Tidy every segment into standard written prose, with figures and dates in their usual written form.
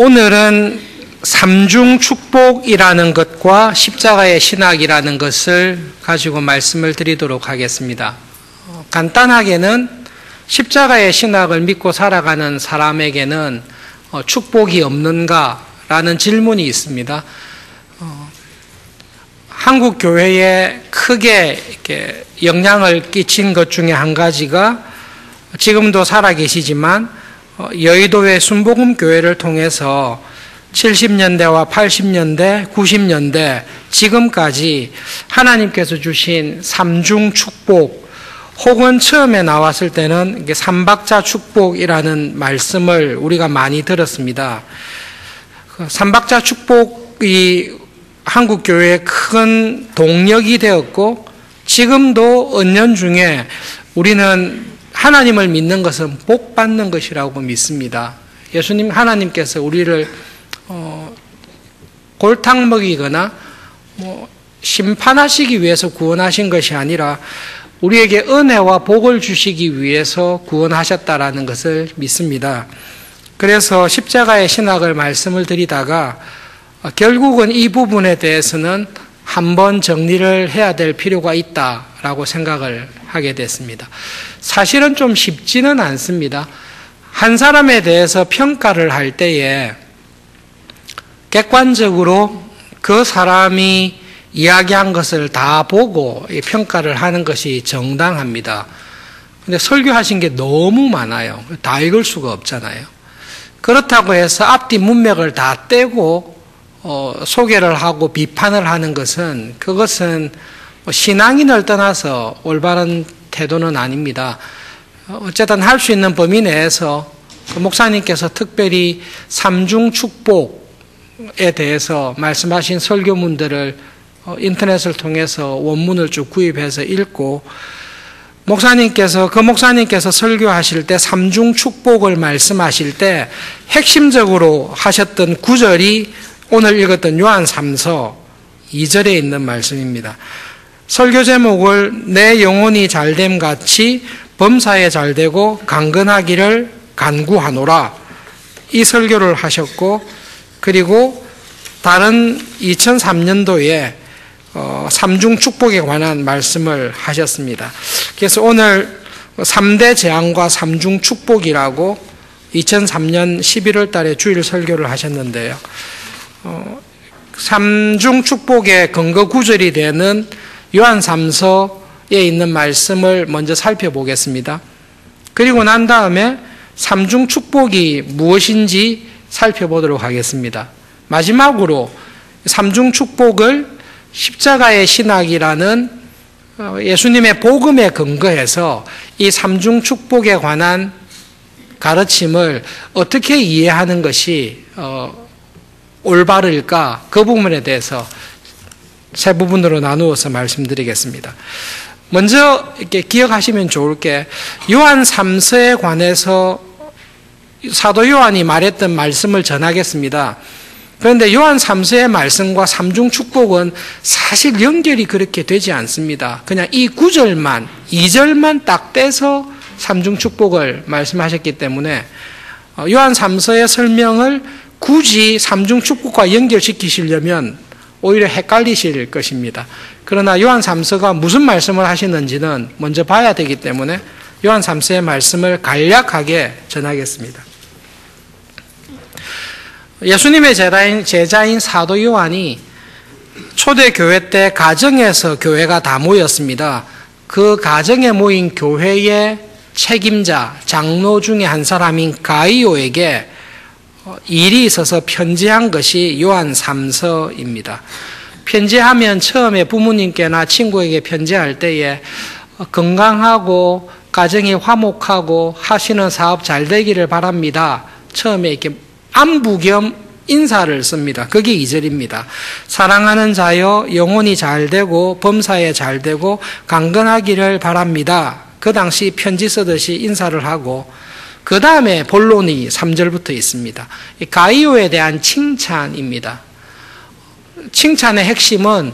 오늘은 삼중 축복이라는 것과 십자가의 신학이라는 것을 가지고 말씀을 드리도록 하겠습니다. 간단하게는 십자가의 신학을 믿고 살아가는 사람에게는 축복이 없는가라는 질문이 있습니다. 한국 교회에 크게 이렇게 영향을 끼친 것 중에 한 가지가 지금도 살아계시지만 여의도의 순복음 교회를 통해서 70년대와 80년대, 90년대 지금까지 하나님께서 주신 삼중 축복, 혹은 처음에 나왔을 때는 삼박자 축복이라는 말씀을 우리가 많이 들었습니다. 삼박자 축복이 한국 교회의 큰 동력이 되었고, 지금도 은연중에 우리는 하나님을 믿는 것은 복 받는 것이라고 믿습니다. 예수님 하나님께서 우리를 골탕 먹이거나 심판하시기 위해서 구원하신 것이 아니라 우리에게 은혜와 복을 주시기 위해서 구원하셨다라는 것을 믿습니다. 그래서 십자가의 신학을 말씀을 드리다가 결국은 이 부분에 대해서는 한번 정리를 해야 될 필요가 있다라고 생각을 하게 됐습니다. 사실은 좀 쉽지는 않습니다. 한 사람에 대해서 평가를 할 때에 객관적으로 그 사람이 이야기한 것을 다 보고 평가를 하는 것이 정당합니다. 근데 설교하신 게 너무 많아요. 다 읽을 수가 없잖아요. 그렇다고 해서 앞뒤 문맥을 다 떼고 소개를 하고 비판을 하는 것은, 그것은 신앙인을 떠나서 올바른 태도는 아닙니다. 어쨌든 할 수 있는 범위 내에서 목사님께서 특별히 삼중 축복에 대해서 말씀하신 설교문들을 인터넷을 통해서 원문을 쭉 구입해서 읽고, 그 목사님께서 설교하실 때 삼중 축복을 말씀하실 때 핵심적으로 하셨던 구절이 오늘 읽었던 요한 3서 2절에 있는 말씀입니다. 설교 제목을 내 영혼이 잘됨 같이 범사에 잘되고 강건하기를 간구하노라, 이 설교를 하셨고, 그리고 다른 2003년도에 삼중 축복에 관한 말씀을 하셨습니다. 그래서 오늘 3대 재앙과 삼중 축복이라고 2003년 11월 달에 주일 설교를 하셨는데요. 삼중 축복의 근거 구절이 되는 요한 3서에 있는 말씀을 먼저 살펴보겠습니다. 그리고 난 다음에 삼중 축복이 무엇인지 살펴보도록 하겠습니다. 마지막으로 삼중 축복을 십자가의 신학이라는 예수님의 복음에 근거해서 이 삼중 축복에 관한 가르침을 어떻게 이해하는 것이 올바를까, 그 부분에 대해서 세 부분으로 나누어서 말씀드리겠습니다. 먼저 이렇게 기억하시면 좋을 게, 요한 3서에 관해서 사도 요한이 말했던 말씀을 전하겠습니다. 그런데 요한 3서의 말씀과 삼중 축복은 사실 연결이 그렇게 되지 않습니다. 그냥 이 9절만, 2절만 딱 떼서 삼중 축복을 말씀하셨기 때문에 요한 3서의 설명을 굳이 삼중 축복과 연결시키시려면 오히려 헷갈리실 것입니다. 그러나 요한 3서가 무슨 말씀을 하시는지는 먼저 봐야 되기 때문에 요한 3서의 말씀을 간략하게 전하겠습니다. 예수님의 제자인 사도 요한이 초대교회 때 가정에서 교회가 다 모였습니다. 그 가정에 모인 교회의 책임자, 장로 중에 한 사람인 가이오에게 일이 있어서 편지한 것이 요한 3서입니다. 편지하면 처음에 부모님께나 친구에게 편지할 때에 건강하고 가정이 화목하고 하시는 사업 잘 되기를 바랍니다, 처음에 이렇게 안부 겸 인사를 씁니다. 그게 2절입니다. 사랑하는 자여 영혼이 잘되고 범사에 잘되고 강건하기를 바랍니다. 그 당시 편지 쓰듯이 인사를 하고, 그 다음에 본론이 3절부터 있습니다. 가이오에 대한 칭찬입니다. 칭찬의 핵심은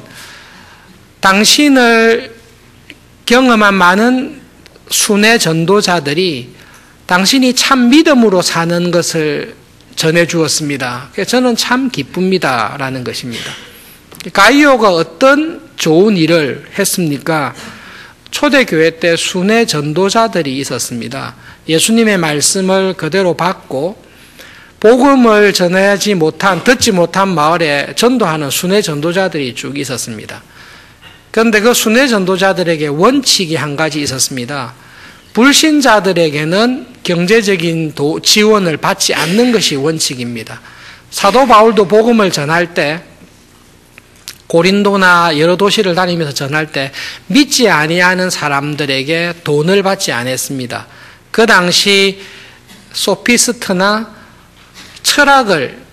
당신을 경험한 많은 순회 전도자들이 당신이 참 믿음으로 사는 것을 전해주었습니다. 그래서 저는 참 기쁩니다. 라는 것입니다. 가이오가 어떤 좋은 일을 했습니까? 초대교회 때 순회 전도자들이 있었습니다. 예수님의 말씀을 그대로 받고 복음을 전하지 못한, 듣지 못한 마을에 전도하는 순회 전도자들이 쭉 있었습니다. 그런데 그 순회 전도자들에게 원칙이 한 가지 있었습니다. 불신자들에게는 경제적인 지원을 받지 않는 것이 원칙입니다. 사도 바울도 복음을 전할 때 고린도나 여러 도시를 다니면서 전할 때 믿지 아니하는 사람들에게 돈을 받지 않았습니다. 그 당시 소피스트나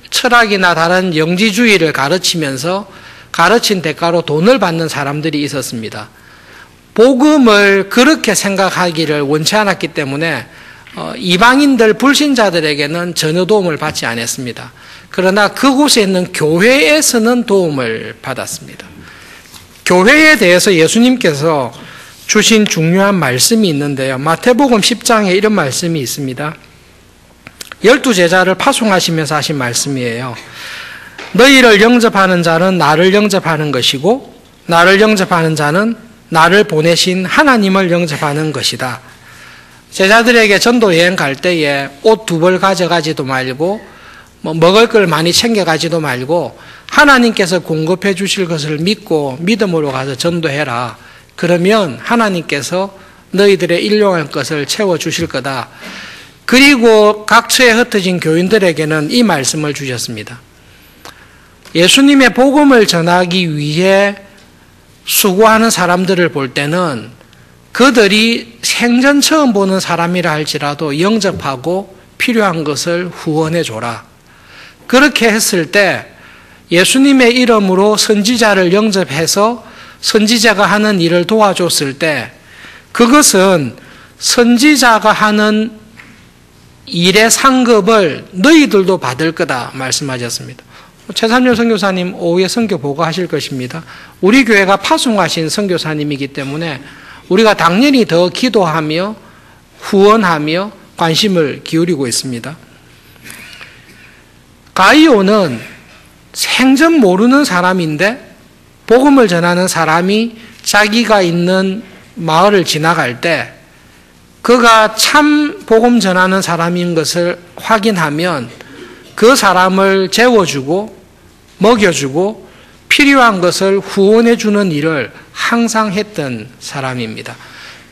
철학이나 다른 영지주의를 가르치면서 가르친 대가로 돈을 받는 사람들이 있었습니다. 복음을 그렇게 생각하기를 원치 않았기 때문에 이방인들 불신자들에게는 전혀 도움을 받지 않았습니다. 그러나 그곳에 있는 교회에서는 도움을 받았습니다. 교회에 대해서 예수님께서 주신 중요한 말씀이 있는데요. 마태복음 10장에 이런 말씀이 있습니다. 12제자를 파송하시면서 하신 말씀이에요. 너희를 영접하는 자는 나를 영접하는 것이고 나를 영접하는 자는 나를 보내신 하나님을 영접하는 것이다. 제자들에게 전도 여행 갈 때에 옷 2벌 가져가지도 말고 먹을 걸 많이 챙겨가지도 말고 하나님께서 공급해 주실 것을 믿고 믿음으로 가서 전도해라. 그러면 하나님께서 너희들의 일용할 것을 채워주실 거다. 그리고 각처에 흩어진 교인들에게는 이 말씀을 주셨습니다. 예수님의 복음을 전하기 위해 수고하는 사람들을 볼 때는 그들이 생전 처음 보는 사람이라 할지라도 영접하고 필요한 것을 후원해 줘라. 그렇게 했을 때 예수님의 이름으로 선지자를 영접해서 선지자가 하는 일을 도와줬을 때 그것은 선지자가 하는 일의 상급을 너희들도 받을 거다 말씀하셨습니다. 최삼열 선교사님 오후에 선교 보고하실 것입니다. 우리 교회가 파송하신 선교사님이기 때문에 우리가 당연히 더 기도하며 후원하며 관심을 기울이고 있습니다. 가이오는 생전 모르는 사람인데 복음을 전하는 사람이 자기가 있는 마을을 지나갈 때 그가 참 복음 전하는 사람인 것을 확인하면 그 사람을 재워주고 먹여주고 필요한 것을 후원해주는 일을 항상 했던 사람입니다.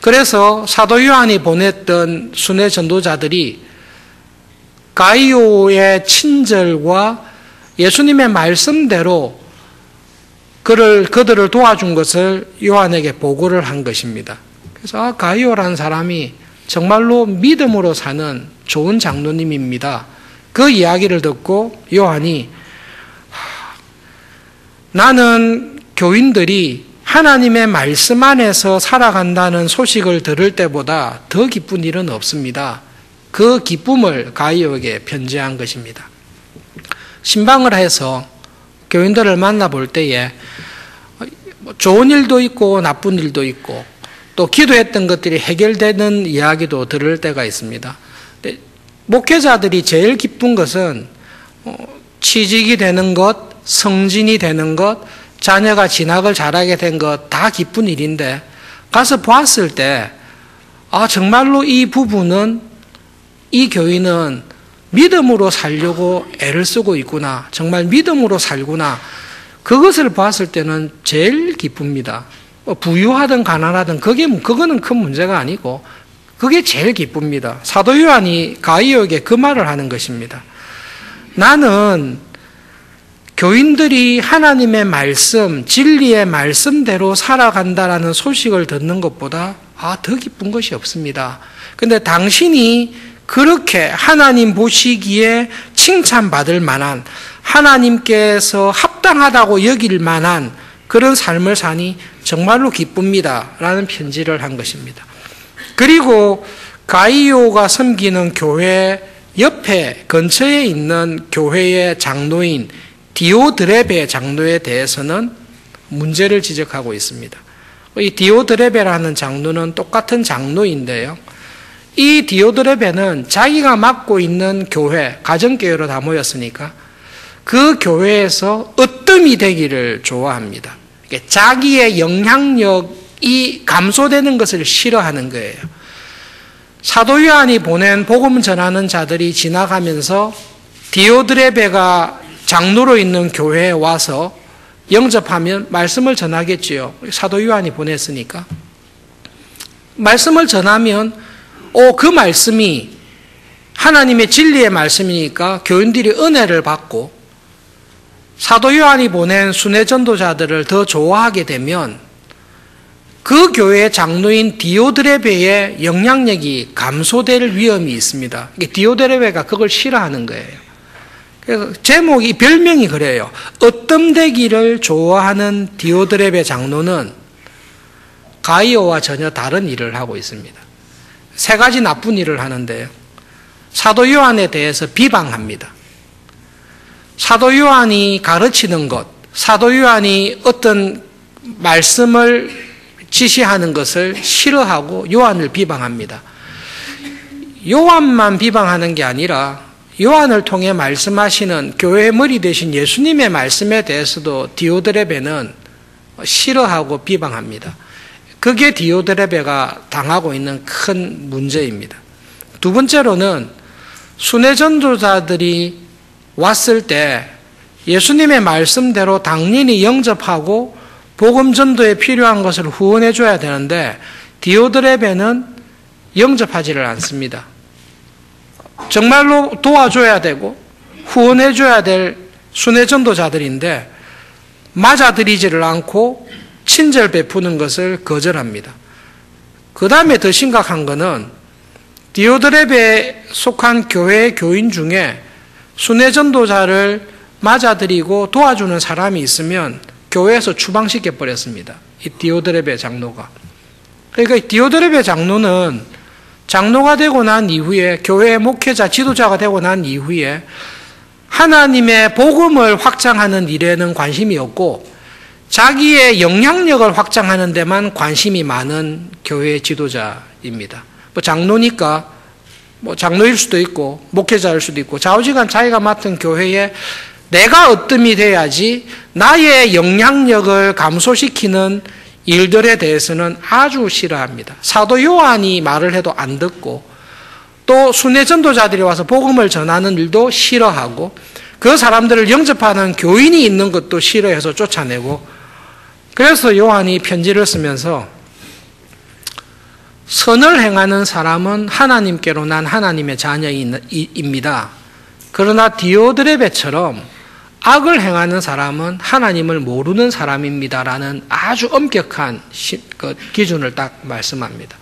그래서 사도 요한이 보냈던 순회 전도자들이 가이오의 친절과 예수님의 말씀대로 그들을 도와준 것을 요한에게 보고를 한 것입니다. 그래서 가이오라는 사람이 정말로 믿음으로 사는 좋은 장로님입니다. 그 이야기를 듣고 요한이 나는 교인들이 하나님의 말씀 안에서 살아간다는 소식을 들을 때보다 더 기쁜 일은 없습니다. 그 기쁨을 가이오에게 편지한 것입니다. 신방을 해서 교인들을 만나볼 때에 좋은 일도 있고 나쁜 일도 있고 또 기도했던 것들이 해결되는 이야기도 들을 때가 있습니다. 목회자들이 제일 기쁜 것은 취직이 되는 것, 성진이 되는 것, 자녀가 진학을 잘하게 된 것 다 기쁜 일인데 가서 봤을 때 정말로 이 부부는 이 교인은 믿음으로 살려고 애를 쓰고 있구나. 정말 믿음으로 살구나. 그것을 봤을 때는 제일 기쁩니다. 부유하든 가난하든 그거는 큰 문제가 아니고 그게 제일 기쁩니다. 사도 요한이 가이오에게 그 말을 하는 것입니다. 나는 교인들이 하나님의 말씀, 진리의 말씀대로 살아간다라는 소식을 듣는 것보다 더 기쁜 것이 없습니다. 그런데 당신이 그렇게 하나님 보시기에 칭찬받을 만한 하나님께서 합당하다고 여길 만한 그런 삶을 사니 정말로 기쁩니다. 라는 편지를 한 것입니다. 그리고 가이오가 섬기는 교회 옆에 근처에 있는 교회의 장로인 디오드레베 장로에 대해서는 문제를 지적하고 있습니다. 이 디오드레베라는 장로는 똑같은 장로인데요. 이 디오드레베는 자기가 맡고 있는 교회, 가정교회로 다 모였으니까 그 교회에서 으뜸이 되기를 좋아합니다. 자기의 영향력이 감소되는 것을 싫어하는 거예요. 사도 요한이 보낸 복음 전하는 자들이 지나가면서 디오드레베가 장로로 있는 교회에 와서 영접하면 말씀을 전하겠지요. 사도 요한이 보냈으니까. 말씀을 전하면 그 말씀이 하나님의 진리의 말씀이니까 교인들이 은혜를 받고 사도 요한이 보낸 순회 전도자들을 더 좋아하게 되면 그 교회의 장로인 디오드레베의 영향력이 감소될 위험이 있습니다. 디오드레베가 그걸 싫어하는 거예요. 그래서 제목이, 별명이 그래요. 으뜸되기를 좋아하는 디오드레베 장로는 가이오와 전혀 다른 일을 하고 있습니다. 세 가지 나쁜 일을 하는데요. 사도 요한에 대해서 비방합니다. 사도 요한이 가르치는 것, 사도 요한이 어떤 말씀을 지시하는 것을 싫어하고 요한을 비방합니다. 요한만 비방하는 게 아니라 요한을 통해 말씀하시는 교회의 머리 되신 예수님의 말씀에 대해서도 디오드레베는 싫어하고 비방합니다. 그게 디오드레베가 당하고 있는 큰 문제입니다. 두 번째로는 순회 전도자들이 왔을 때 예수님의 말씀대로 당연히 영접하고 복음 전도에 필요한 것을 후원해 줘야 되는데 디오드레베는 영접하지를 않습니다. 정말로 도와줘야 되고 후원해 줘야 될 순회 전도자들인데 맞아들이지를 않고 친절 베푸는 것을 거절합니다. 그 다음에 더 심각한 것은 디오드레베에 속한 교회의 교인 중에 순회 전도자를 맞아들이고 도와주는 사람이 있으면 교회에서 추방시켜 버렸습니다. 이 디오드레베 장로가. 그러니까 디오드레베 장로는 장로가 되고 난 이후에, 교회의 목회자, 지도자가 되고 난 이후에 하나님의 복음을 확장하는 일에는 관심이 없고 자기의 영향력을 확장하는 데만 관심이 많은 교회의 지도자입니다. 장로니까 장로일 수도 있고 목회자일 수도 있고 좌우지간 자기가 맡은 교회에 내가 으뜸이 돼야지 나의 영향력을 감소시키는 일들에 대해서는 아주 싫어합니다. 사도 요한이 말을 해도 안 듣고 또 순회 전도자들이 와서 복음을 전하는 일도 싫어하고 그 사람들을 영접하는 교인이 있는 것도 싫어해서 쫓아내고, 그래서 요한이 편지를 쓰면서 선을 행하는 사람은 하나님께로 난 하나님의 자녀입니다. 그러나 디오드레베처럼 악을 행하는 사람은 하나님을 모르는 사람입니다라는 아주 엄격한 기준을 딱 말씀합니다.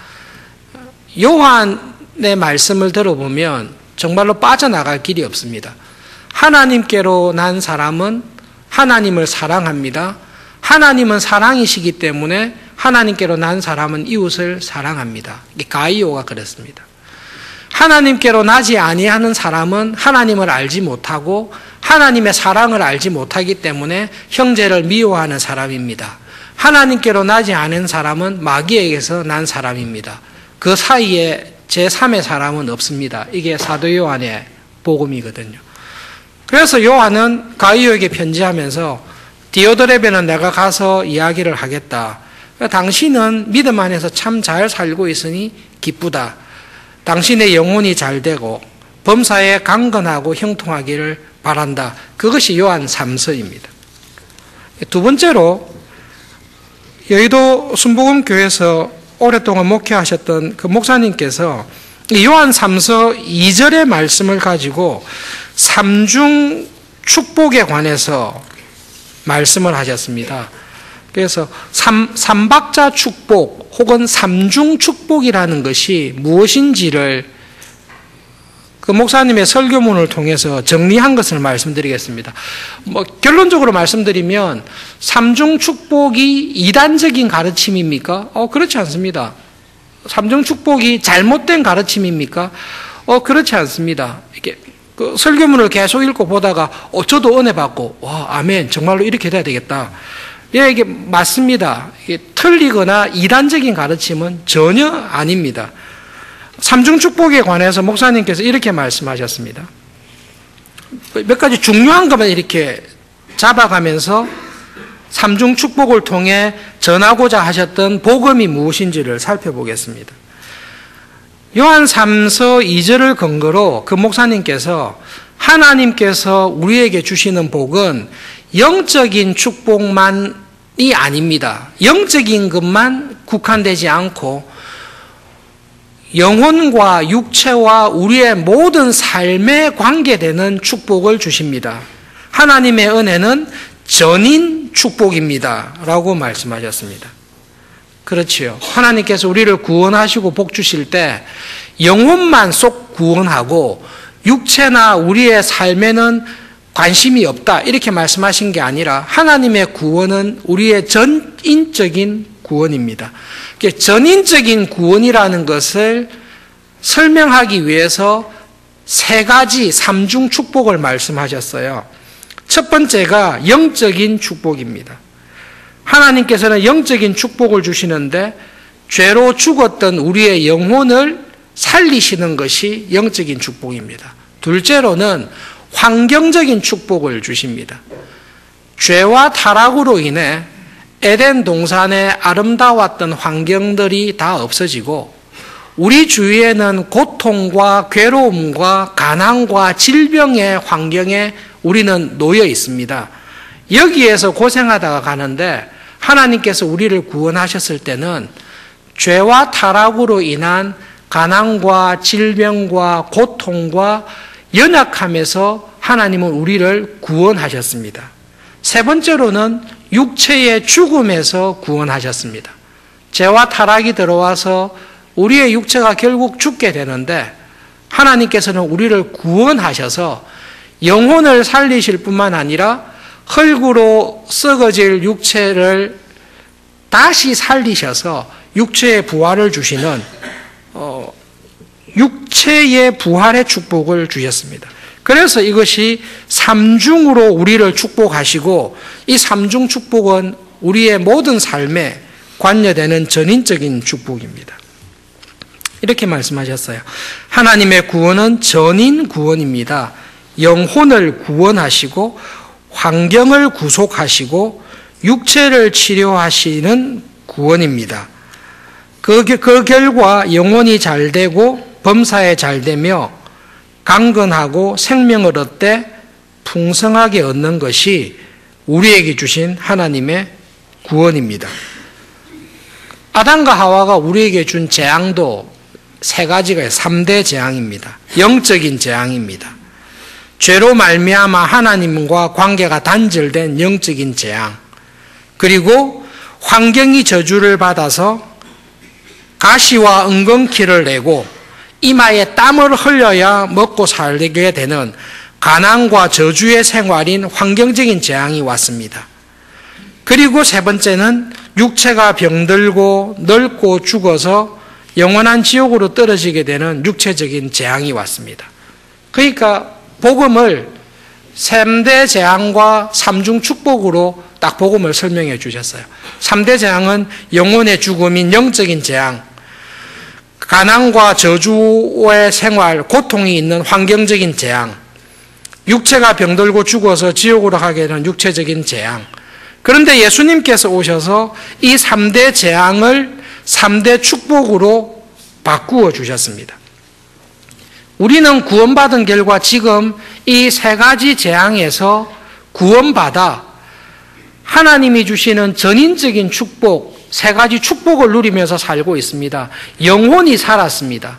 요한의 말씀을 들어보면 정말로 빠져나갈 길이 없습니다. 하나님께로 난 사람은 하나님을 사랑합니다. 하나님은 사랑이시기 때문에 하나님께로 난 사람은 이웃을 사랑합니다. 가이오가 그랬습니다. 하나님께로 나지 아니하는 사람은 하나님을 알지 못하고 하나님의 사랑을 알지 못하기 때문에 형제를 미워하는 사람입니다. 하나님께로 나지 않은 사람은 마귀에게서 난 사람입니다. 그 사이에 제3의 사람은 없습니다. 이게 사도 요한의 복음이거든요. 그래서 요한은 가이오에게 편지하면서 디오드레베는 내가 가서 이야기를 하겠다. 당신은 믿음 안에서 참 잘 살고 있으니 기쁘다. 당신의 영혼이 잘 되고 범사에 강건하고 형통하기를 바란다. 그것이 요한 3서입니다. 두 번째로 여의도 순복음교회에서 오랫동안 목회하셨던 그 목사님께서 요한 3서 2절의 말씀을 가지고 삼중 축복에 관해서 말씀을 하셨습니다. 그래서 삼박자 축복 혹은 삼중 축복이라는 것이 무엇인지를 그 목사님의 설교문을 통해서 정리한 것을 말씀드리겠습니다. 결론적으로 말씀드리면 삼중 축복이 이단적인 가르침입니까? 그렇지 않습니다. 삼중 축복이 잘못된 가르침입니까? 그렇지 않습니다. 이렇게 그 설교문을 계속 읽고 보다가 저도 은혜 받고 아멘, 정말로 이렇게 돼야 되겠다. 이게 맞습니다. 이게 틀리거나 이단적인 가르침은 전혀 아닙니다. 삼중 축복에 관해서 목사님께서 이렇게 말씀하셨습니다. 몇 가지 중요한 것만 이렇게 잡아가면서 삼중 축복을 통해 전하고자 하셨던 복음이 무엇인지를 살펴보겠습니다. 요한 3서 2절을 근거로 그 목사님께서 하나님께서 우리에게 주시는 복은 영적인 축복만이 아닙니다. 영적인 것만 국한되지 않고 영혼과 육체와 우리의 모든 삶에 관계되는 축복을 주십니다. 하나님의 은혜는 전인 축복입니다. 라고 말씀하셨습니다. 그렇지요. 하나님께서 우리를 구원하시고 복 주실 때 영혼만 쏙 구원하고 육체나 우리의 삶에는 관심이 없다. 이렇게 말씀하신 게 아니라 하나님의 구원은 우리의 전인적인 구원입니다. 전인적인 구원이라는 것을 설명하기 위해서 세 가지 삼중 축복을 말씀하셨어요. 첫 번째가 영적인 축복입니다. 하나님께서는 영적인 축복을 주시는데 죄로 죽었던 우리의 영혼을 살리시는 것이 영적인 축복입니다. 둘째로는 환경적인 축복을 주십니다. 죄와 타락으로 인해 에덴 동산의 아름다웠던 환경들이 다 없어지고 우리 주위에는 고통과 괴로움과 가난과 질병의 환경에 우리는 놓여 있습니다. 여기에서 고생하다가 가는데 하나님께서 우리를 구원하셨을 때는 죄와 타락으로 인한 가난과 질병과 고통과 연약함에서 하나님은 우리를 구원하셨습니다. 세 번째로는 육체의 죽음에서 구원하셨습니다. 죄와 타락이 들어와서 우리의 육체가 결국 죽게 되는데 하나님께서는 우리를 구원하셔서 영혼을 살리실 뿐만 아니라 흙으로 썩어질 육체를 다시 살리셔서 육체의 부활을 주시는 육체의 부활의 축복을 주셨습니다. 그래서 이것이 삼중으로 우리를 축복하시고 이 삼중 축복은 우리의 모든 삶에 관여되는 전인적인 축복입니다. 이렇게 말씀하셨어요. 하나님의 구원은 전인 구원입니다. 영혼을 구원하시고 환경을 구속하시고 육체를 치료하시는 구원입니다. 그 결과 영혼이 잘되고 범사에 잘되며 강건하고 생명을 얻되 풍성하게 얻는 것이 우리에게 주신 하나님의 구원입니다. 아담과 하와가 우리에게 준 재앙도 세 가지가 3대 재앙입니다. 영적인 재앙입니다. 죄로 말미암아 하나님과 관계가 단절된 영적인 재앙, 그리고 환경이 저주를 받아서 가시와 엉겅퀴를 내고 이마에 땀을 흘려야 먹고 살게 되는 가난과 저주의 생활인 환경적인 재앙이 왔습니다. 그리고 세 번째는 육체가 병들고 늙고 죽어서 영원한 지옥으로 떨어지게 되는 육체적인 재앙이 왔습니다. 그러니까 복음을 3대 재앙과 3중 축복으로 딱 복음을 설명해 주셨어요. 3대 재앙은 영혼의 죽음인 영적인 재앙, 가난과 저주의 생활, 고통이 있는 환경적인 재앙, 육체가 병들고 죽어서 지옥으로 가게 되는 육체적인 재앙. 그런데 예수님께서 오셔서 이 3대 재앙을 3대 축복으로 바꾸어 주셨습니다. 우리는 구원받은 결과 지금 이 세 가지 재앙에서 구원받아 하나님이 주시는 전인적인 축복, 세 가지 축복을 누리면서 살고 있습니다. 영혼이 살았습니다.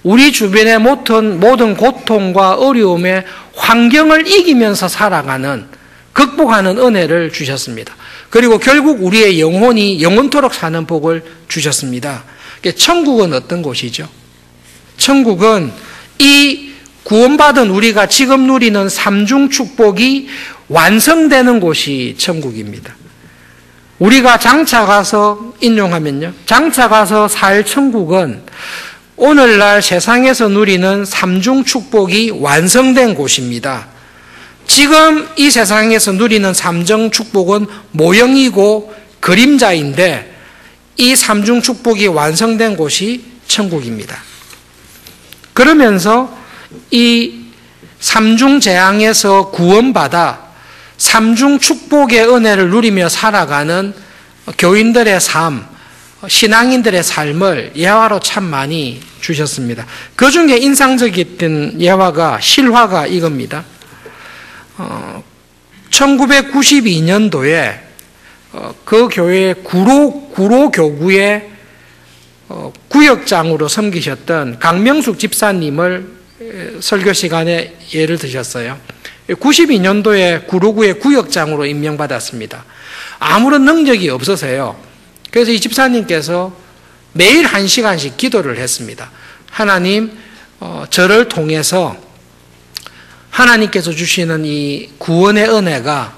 우리 주변의 모든 고통과 어려움의 환경을 이기면서 살아가는, 극복하는 은혜를 주셨습니다. 그리고 결국 우리의 영혼이 영원토록 사는 복을 주셨습니다. 천국은 어떤 곳이죠? 천국은 이 구원받은 우리가 지금 누리는 삼중 축복이 완성되는 곳이 천국입니다. 우리가 장차 가서 인용하면요, 장차 가서 살 천국은 오늘날 세상에서 누리는 삼중 축복이 완성된 곳입니다. 지금 이 세상에서 누리는 삼중 축복은 모형이고 그림자인데 이 삼중 축복이 완성된 곳이 천국입니다. 그러면서 이 삼중 재앙에서 구원받아 삼중 축복의 은혜를 누리며 살아가는 교인들의 삶, 신앙인들의 삶을 예화로 참 많이 주셨습니다. 그 중에 인상적이었던 예화가 실화가 이겁니다. 1992년도에 그 교회 구로 교구의 구역장으로 섬기셨던 강명숙 집사님을 설교 시간에 예를 드셨어요. 92년도에 구로구의 구역장으로 임명받았습니다. 아무런 능력이 없어서요. 그래서 이 집사님께서 매일 1시간씩 기도를 했습니다. 하나님, 저를 통해서 하나님께서 주시는 이 구원의 은혜가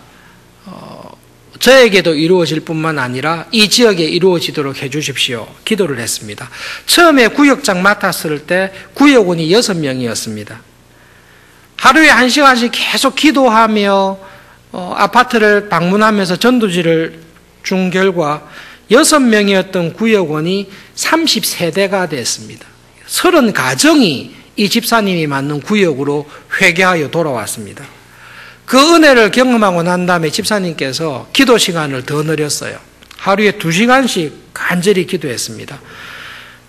저에게도 이루어질 뿐만 아니라 이 지역에 이루어지도록 해 주십시오. 기도를 했습니다. 처음에 구역장 맡았을 때 구역원이 6명이었습니다. 하루에 1시간씩 계속 기도하며 아파트를 방문하면서 전도지를 준 결과 6명이었던 구역원이 30세대가 됐습니다. 30가정이 이 집사님이 맡는 구역으로 회개하여 돌아왔습니다. 그 은혜를 경험하고 난 다음에 집사님께서 기도 시간을 더 늘렸어요. 하루에 2시간씩 간절히 기도했습니다.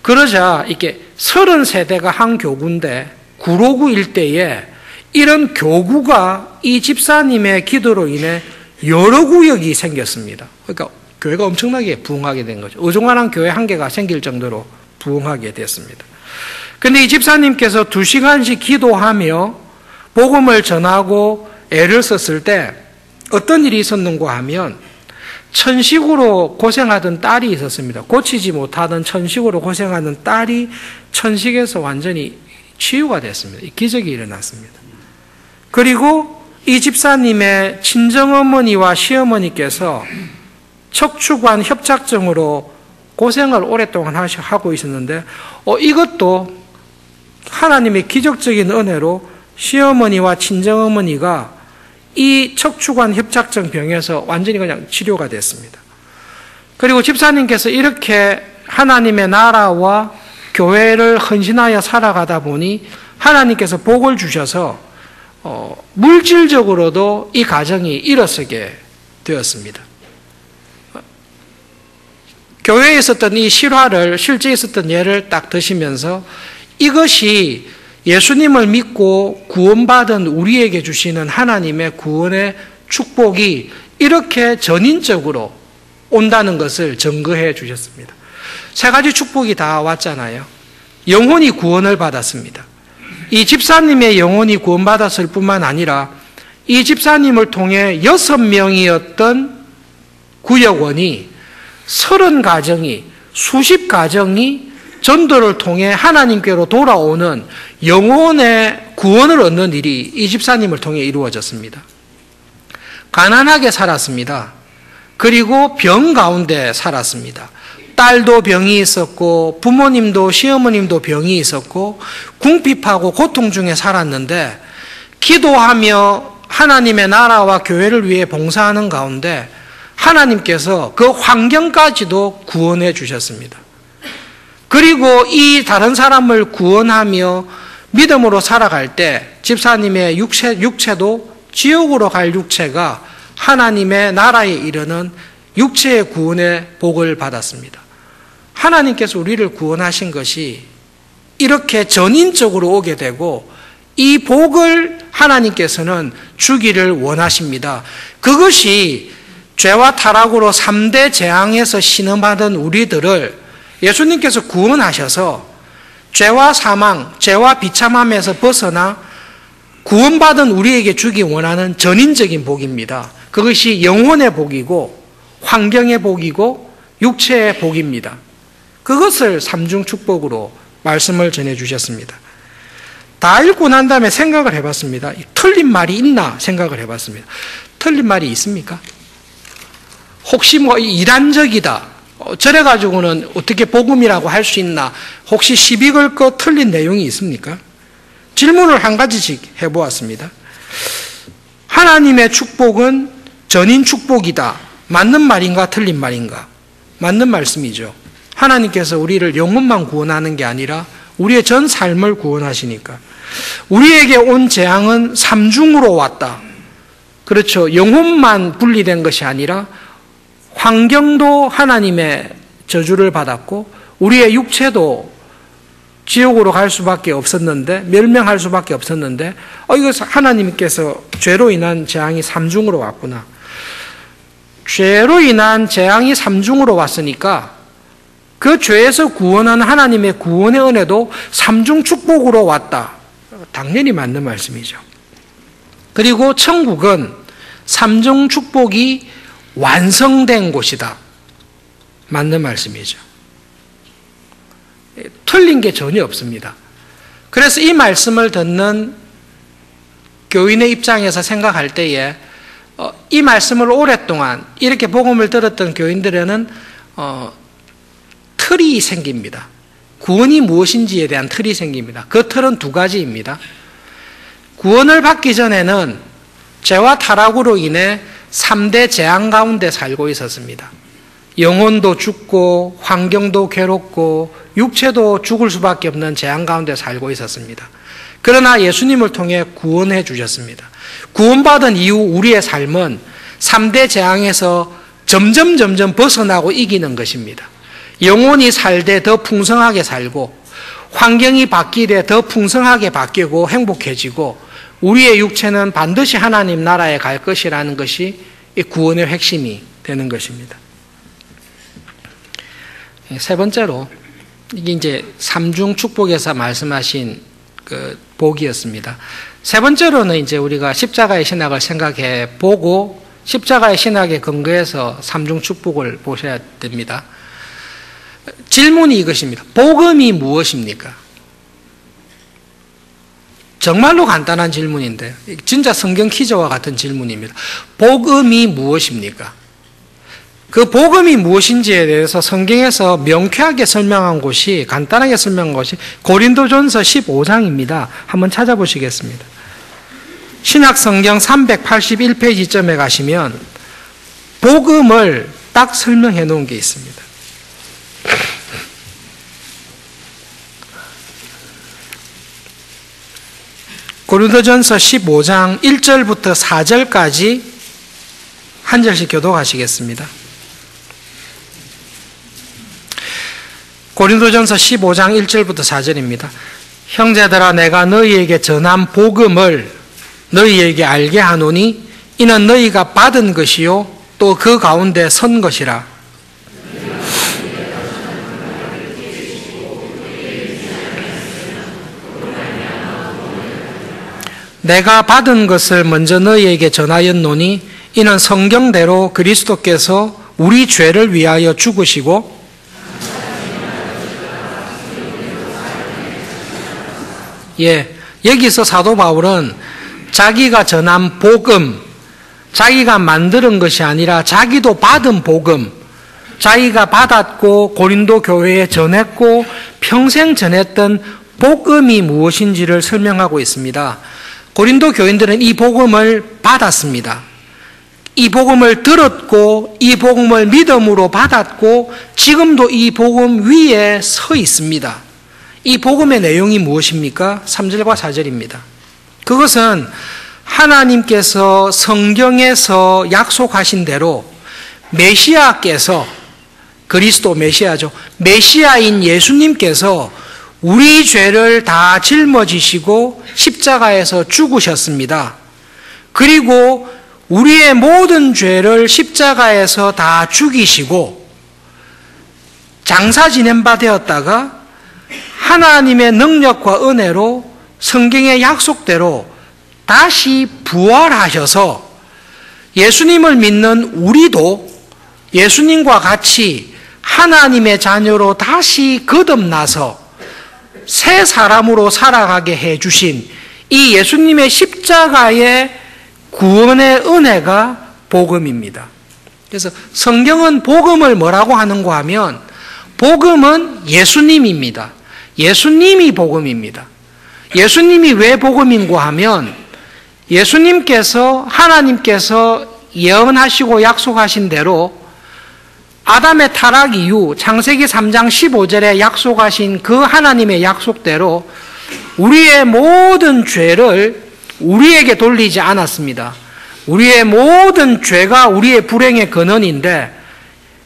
그러자 이렇게 30세대가 한 교구인데 구로구 일대에 이런 교구가 이 집사님의 기도로 인해 여러 구역이 생겼습니다. 그러니까 교회가 엄청나게 부흥하게 된 거죠. 어중간한 교회 한 개가 생길 정도로 부흥하게 됐습니다. 그런데 이 집사님께서 2시간씩 기도하며 복음을 전하고 애를 썼을 때 어떤 일이 있었는가 하면 천식으로 고생하던 딸이 있었습니다. 고치지 못하던 천식으로 고생하는 딸이 천식에서 완전히 치유가 됐습니다. 기적이 일어났습니다. 그리고 이 집사님의 친정어머니와 시어머니께서 척추관 협착증으로 고생을 오랫동안 하고 있었는데 이것도 하나님의 기적적인 은혜로 시어머니와 친정어머니가 이 척추관 협착증 병에서 완전히 그냥 치료가 됐습니다. 그리고 집사님께서 이렇게 하나님의 나라와 교회를 헌신하여 살아가다 보니 하나님께서 복을 주셔서 물질적으로도 이 가정이 일어서게 되었습니다. 교회에 있었던 이 실화를 실제 있었던 예를 딱 드시면서 이것이 예수님을 믿고 구원받은 우리에게 주시는 하나님의 구원의 축복이 이렇게 전인적으로 온다는 것을 증거해 주셨습니다. 3가지 축복이 다 왔잖아요. 영혼이 구원을 받았습니다. 이 집사님의 영혼이 구원받았을 뿐만 아니라 이 집사님을 통해 6명이었던 구역원이 30가정이 수십 가정이 전도를 통해 하나님께로 돌아오는 영혼의 구원을 얻는 일이 이 집사님을 통해 이루어졌습니다. 가난하게 살았습니다. 그리고 병 가운데 살았습니다. 딸도 병이 있었고 부모님도 시어머님도 병이 있었고 궁핍하고 고통 중에 살았는데 기도하며 하나님의 나라와 교회를 위해 봉사하는 가운데 하나님께서 그 환경까지도 구원해 주셨습니다. 그리고 이 다른 사람을 구원하며 믿음으로 살아갈 때 집사님의 육체도 지옥으로 갈 육체가 하나님의 나라에 이르는 육체의 구원의 복을 받았습니다. 하나님께서 우리를 구원하신 것이 이렇게 전인적으로 오게 되고 이 복을 하나님께서는 주기를 원하십니다. 그것이 죄와 타락으로 3대 재앙에서 신음하던 우리들을 예수님께서 구원하셔서 죄와 사망, 죄와 비참함에서 벗어나 구원받은 우리에게 주기 원하는 전인적인 복입니다. 그것이 영혼의 복이고 환경의 복이고 육체의 복입니다. 그것을 삼중 축복으로 말씀을 전해주셨습니다. 다 읽고 난 다음에 생각을 해봤습니다. 틀린 말이 있나 생각을 해봤습니다. 틀린 말이 있습니까? 혹시 이단적이다. 저래가지고는 어떻게 복음이라고 할 수 있나? 혹시 시비 걸 거 틀린 내용이 있습니까? 질문을 한 가지씩 해보았습니다. 하나님의 축복은 전인 축복이다. 맞는 말인가 틀린 말인가? 맞는 말씀이죠. 하나님께서 우리를 영혼만 구원하는 게 아니라 우리의 전 삶을 구원하시니까. 우리에게 온 재앙은 삼중으로 왔다. 그렇죠. 영혼만 분리된 것이 아니라 환경도 하나님의 저주를 받았고 우리의 육체도 지옥으로 갈 수밖에 없었는데, 멸명할 수밖에 없었는데, 이거 하나님께서 죄로 인한 재앙이 삼중으로 왔구나. 죄로 인한 재앙이 삼중으로 왔으니까 그 죄에서 구원하는 하나님의 구원의 은혜도 삼중 축복으로 왔다. 당연히 맞는 말씀이죠. 그리고 천국은 삼중 축복이 완성된 곳이다. 맞는 말씀이죠. 틀린 게 전혀 없습니다. 그래서 이 말씀을 듣는 교인의 입장에서 생각할 때에 이 말씀을 오랫동안 이렇게 복음을 들었던 교인들에는 틀이 생깁니다. 구원이 무엇인지에 대한 틀이 생깁니다. 그 틀은 두 가지입니다. 구원을 받기 전에는 죄와 타락으로 인해 3대 재앙 가운데 살고 있었습니다. 영혼도 죽고 환경도 괴롭고 육체도 죽을 수밖에 없는 재앙 가운데 살고 있었습니다. 그러나 예수님을 통해 구원해 주셨습니다. 구원받은 이후 우리의 삶은 3대 재앙에서 점점 벗어나고 이기는 것입니다. 영혼이 살되 더 풍성하게 살고 환경이 바뀌되 더 풍성하게 바뀌고 행복해지고 우리의 육체는 반드시 하나님 나라에 갈 것이라는 것이 이 구원의 핵심이 되는 것입니다. 세 번째로 이게 이제 삼중 축복에서 말씀하신 그 복이었습니다. 세 번째로는 이제 우리가 십자가의 신학을 생각해 보고 십자가의 신학에 근거해서 삼중 축복을 보셔야 됩니다. 질문이 이것입니다. 복음이 무엇입니까? 정말로 간단한 질문인데 진짜 성경 퀴즈와 같은 질문입니다. 복음이 무엇입니까? 그 복음이 무엇인지에 대해서 성경에서 명쾌하게 설명한 곳이, 간단하게 설명한 것이 고린도전서 15장입니다. 한번 찾아보시겠습니다. 신약성경 381페이지점에 가시면 복음을 딱 설명해 놓은 게 있습니다. 고린도전서 15장 1절부터 4절까지 한 절씩 교독하시겠습니다. 고린도전서 15장 1절부터 4절입니다. 형제들아, 내가 너희에게 전한 복음을 너희에게 알게 하노니 이는 너희가 받은 것이요 또 그 가운데 선 것이라. 내가 받은 것을 먼저 너희에게 전하였노니 이는 성경대로 그리스도께서 우리 죄를 위하여 죽으시고 여기서 사도 바울은 자기가 전한 복음, 자기가 만드는 것이 아니라 자기도 받은 복음, 자기가 받았고 고린도 교회에 전했고 평생 전했던 복음이 무엇인지를 설명하고 있습니다. 고린도 교인들은 이 복음을 받았습니다. 이 복음을 들었고 이 복음을 믿음으로 받았고 지금도 이 복음 위에 서 있습니다. 이 복음의 내용이 무엇입니까? 3절과 4절입니다. 그것은 하나님께서 성경에서 약속하신 대로 메시아께서, 그리스도 메시아죠, 메시아인 예수님께서 우리 죄를 다 짊어지시고 십자가에서 죽으셨습니다. 그리고 우리의 모든 죄를 십자가에서 다 죽이시고 장사 지낸 바 되었다가 하나님의 능력과 은혜로 성경의 약속대로 다시 부활하셔서 예수님을 믿는 우리도 예수님과 같이 하나님의 자녀로 다시 거듭나서 새 사람으로 살아가게 해주신 이 예수님의 십자가의 구원의 은혜가 복음입니다. 그래서 성경은 복음을 뭐라고 하는가 하면 복음은 예수님입니다. 예수님이 복음입니다. 예수님이 왜 복음인가 하면 예수님께서, 하나님께서 예언하시고 약속하신 대로 아담의 타락 이후 창세기 3장 15절에 약속하신 그 하나님의 약속대로 우리의 모든 죄를 우리에게 돌리지 않았습니다. 우리의 모든 죄가 우리의 불행의 근원인데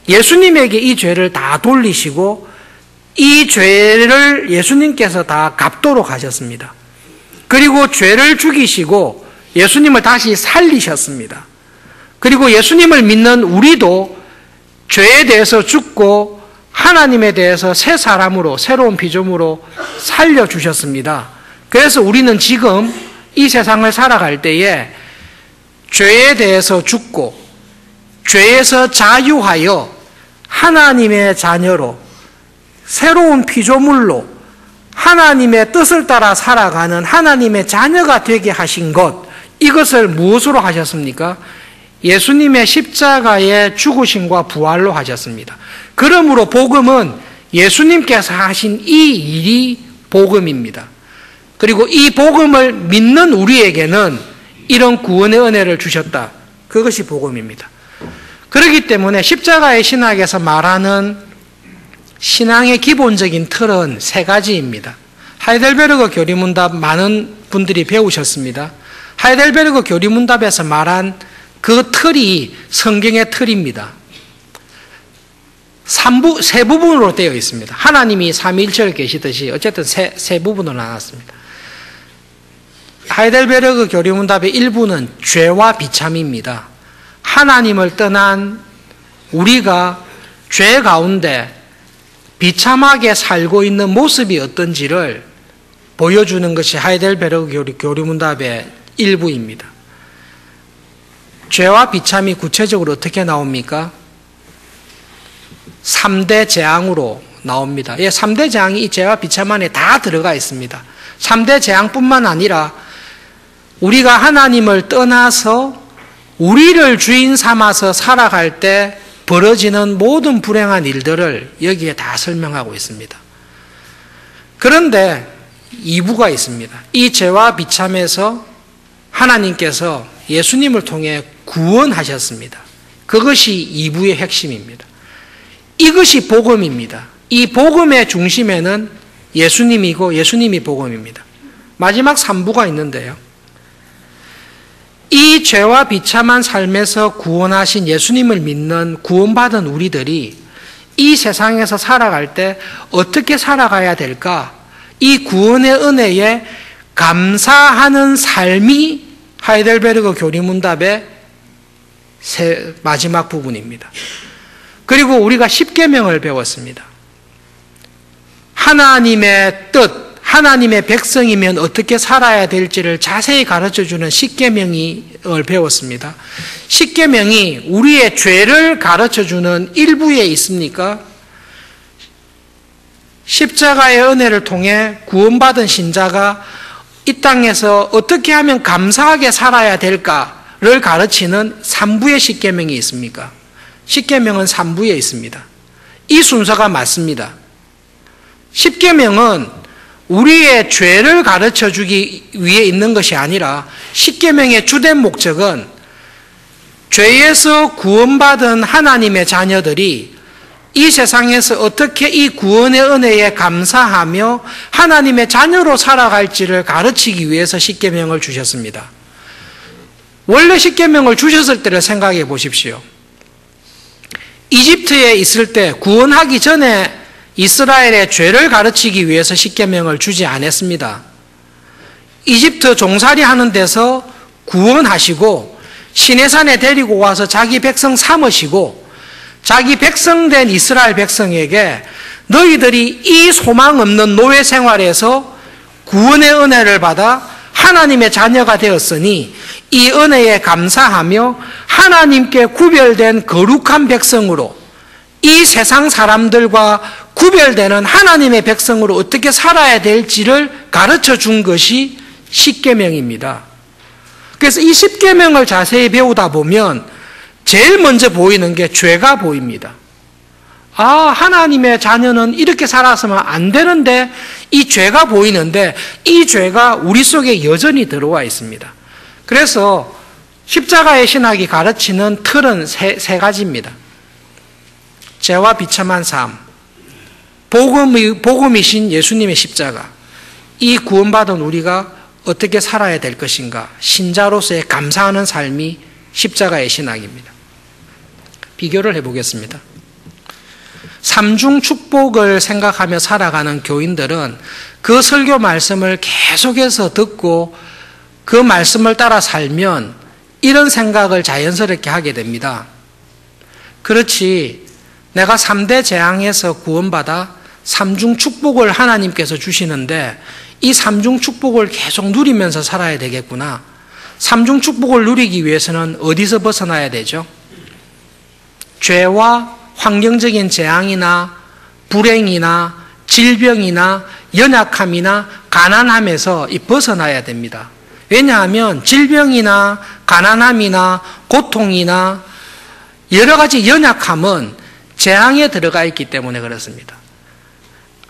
예수님에게 이 죄를 다 돌리시고 이 죄를 예수님께서 다 갚도록 하셨습니다. 그리고 죄를 죽이시고 예수님을 다시 살리셨습니다. 그리고 예수님을 믿는 우리도 죄에 대해서 죽고 하나님에 대해서 새 사람으로 새로운 피조물로 살려주셨습니다. 그래서 우리는 지금 이 세상을 살아갈 때에 죄에 대해서 죽고 죄에서 자유하여 하나님의 자녀로 새로운 피조물로 하나님의 뜻을 따라 살아가는 하나님의 자녀가 되게 하신 것, 이것을 무엇으로 하셨습니까? 예수님의 십자가의 죽으심과 부활로 하셨습니다. 그러므로 복음은 예수님께서 하신 이 일이 복음입니다. 그리고 이 복음을 믿는 우리에게는 이런 구원의 은혜를 주셨다. 그것이 복음입니다. 그렇기 때문에 십자가의 신학에서 말하는 신앙의 기본적인 틀은 세 가지입니다. 하이델베르그 교리문답 많은 분들이 배우셨습니다. 하이델베르그 교리문답에서 말한 그 틀이 성경의 틀입니다. 세 부분으로 되어 있습니다. 하나님이 삼위일체로 계시듯이 어쨌든 세 부분으로 나눴습니다. 하이델베르그 교리문답의 일부는 죄와 비참입니다. 하나님을 떠난 우리가 죄 가운데 비참하게 살고 있는 모습이 어떤지를 보여주는 것이 하이델베르그 교리문답의 일부입니다. 죄와 비참이 구체적으로 어떻게 나옵니까? 3대 재앙으로 나옵니다. 3대 재앙이 이 죄와 비참 안에 다 들어가 있습니다. 3대 재앙뿐만 아니라 우리가 하나님을 떠나서 우리를 주인 삼아서 살아갈 때 벌어지는 모든 불행한 일들을 여기에 다 설명하고 있습니다. 그런데 2부가 있습니다. 이 죄와 비참에서 하나님께서 예수님을 통해 구원하셨습니다. 그것이 2부의 핵심입니다. 이것이 복음입니다. 이 복음의 중심에는 예수님이고 예수님이 복음입니다. 마지막 3부가 있는데요. 이 죄와 비참한 삶에서 구원하신 예수님을 믿는 구원받은 우리들이 이 세상에서 살아갈 때 어떻게 살아가야 될까? 이 구원의 은혜에 감사하는 삶이 하이델베르그 교리문답의 마지막 부분입니다. 그리고 우리가 십계명을 배웠습니다. 하나님의 뜻, 하나님의 백성이면 어떻게 살아야 될지를 자세히 가르쳐주는 십계명을 배웠습니다. 십계명이 우리의 죄를 가르쳐주는 일부에 있습니까? 십자가의 은혜를 통해 구원받은 신자가 이 땅에서 어떻게 하면 감사하게 살아야 될까를 가르치는 3부의 십계명이 있습니까? 십계명은 3부에 있습니다. 이 순서가 맞습니다. 십계명은 우리의 죄를 가르쳐주기 위해 있는 것이 아니라 십계명의 주된 목적은 죄에서 구원받은 하나님의 자녀들이 이 세상에서 어떻게 이 구원의 은혜에 감사하며 하나님의 자녀로 살아갈지를 가르치기 위해서 십계명을 주셨습니다. 원래 십계명을 주셨을 때를 생각해 보십시오. 이집트에 있을 때 구원하기 전에 이스라엘의 죄를 가르치기 위해서 십계명을 주지 않았습니다. 이집트 종살이 하는 데서 구원하시고 시내산에 데리고 와서 자기 백성 삼으시고 자기 백성된 이스라엘 백성에게 너희들이 이 소망 없는 노예 생활에서 구원의 은혜를 받아 하나님의 자녀가 되었으니 이 은혜에 감사하며 하나님께 구별된 거룩한 백성으로 이 세상 사람들과 구별되는 하나님의 백성으로 어떻게 살아야 될지를 가르쳐 준 것이 십계명입니다. 그래서 이 십계명을 자세히 배우다 보면 제일 먼저 보이는 게 죄가 보입니다. 아, 하나님의 자녀는 이렇게 살아서는 안 되는데 이 죄가 보이는데 이 죄가 우리 속에 여전히 들어와 있습니다. 그래서 십자가의 신학이 가르치는 틀은 세 가지입니다. 죄와 비참한 삶, 복음이신 예수님의 십자가, 이 구원받은 우리가 어떻게 살아야 될 것인가, 신자로서의 감사하는 삶이 십자가의 신앙입니다. 비교를 해보겠습니다. 삼중 축복을 생각하며 살아가는 교인들은 그 설교 말씀을 계속해서 듣고 그 말씀을 따라 살면 이런 생각을 자연스럽게 하게 됩니다. 그렇지, 내가 3대 재앙에서 구원받아 삼중 축복을 하나님께서 주시는데 이 삼중 축복을 계속 누리면서 살아야 되겠구나. 삼중 축복을 누리기 위해서는 어디서 벗어나야 되죠? 죄와 환경적인 재앙이나 불행이나 질병이나 연약함이나 가난함에서 벗어나야 됩니다. 왜냐하면 질병이나 가난함이나 고통이나 여러 가지 연약함은 재앙에 들어가 있기 때문에 그렇습니다.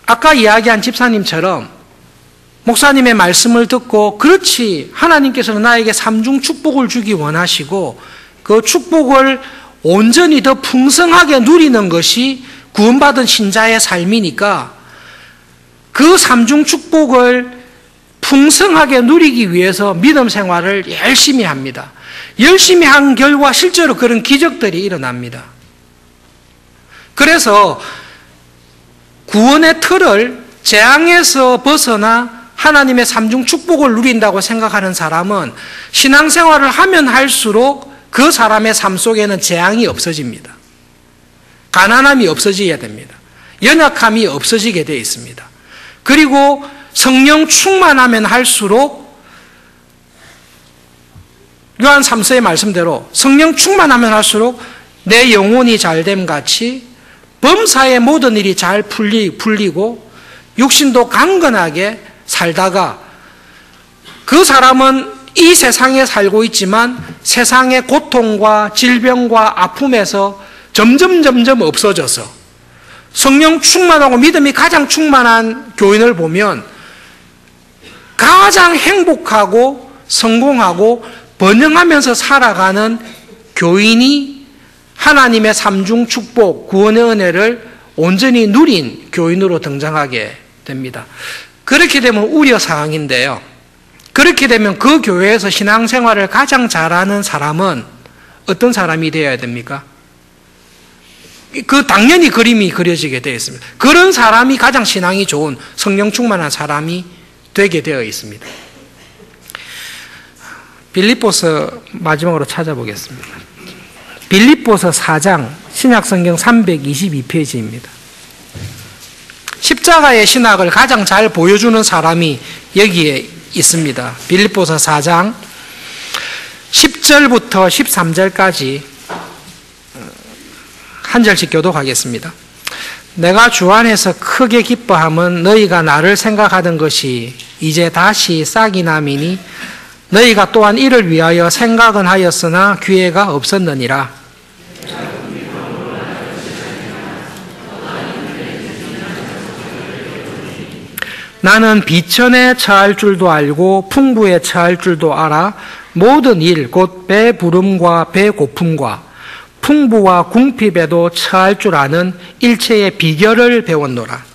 아까 이야기한 집사님처럼 목사님의 말씀을 듣고 그렇지, 하나님께서는 나에게 삼중 축복을 주기 원하시고 그 축복을 온전히 더 풍성하게 누리는 것이 구원받은 신자의 삶이니까 그 삼중 축복을 풍성하게 누리기 위해서 믿음 생활을 열심히 합니다. 열심히 한 결과 실제로 그런 기적들이 일어납니다. 그래서 구원의 틀을 재앙에서 벗어나 하나님의 삼중 축복을 누린다고 생각하는 사람은 신앙생활을 하면 할수록 그 사람의 삶 속에는 재앙이 없어집니다. 가난함이 없어져야 됩니다. 연약함이 없어지게 되어 있습니다. 그리고 성령 충만하면 할수록 요한 3서의 말씀대로 성령 충만하면 할수록 내 영혼이 잘됨 같이 범사의 모든 일이 잘 풀리고 육신도 강건하게 살다가 그 사람은 이 세상에 살고 있지만 세상의 고통과 질병과 아픔에서 점점 없어져서 성령 충만하고 믿음이 가장 충만한 교인을 보면 가장 행복하고 성공하고 번영하면서 살아가는 교인이 하나님의 삼중 축복, 구원의 은혜를 온전히 누린 교인으로 등장하게 됩니다. 그렇게 되면 우려사항인데요. 그렇게 되면 그 교회에서 신앙생활을 가장 잘하는 사람은 어떤 사람이 되어야 됩니까? 당연히 그림이 그려지게 되어 있습니다. 그런 사람이 가장 신앙이 좋은 성령 충만한 사람이 되게 되어 있습니다. 빌립보서 마지막으로 찾아보겠습니다. 빌립보서 4장 신약성경 322페이지입니다. 십자가의 신학을 가장 잘 보여주는 사람이 여기에 있습니다. 빌립보서 4장 10절부터 13절까지 한 절씩 교독하겠습니다. 내가 주 안에서 크게 기뻐함은 너희가 나를 생각하던 것이 이제 다시 싹이 나미니 너희가 또한 이를 위하여 생각은 하였으나 기회가 없었느니라. 나는 비천에 처할 줄도 알고 풍부에 처할 줄도 알아 모든 일 곧 배부름과 배고픔과 풍부와 궁핍에도 처할 줄 아는 일체의 비결을 배웠노라.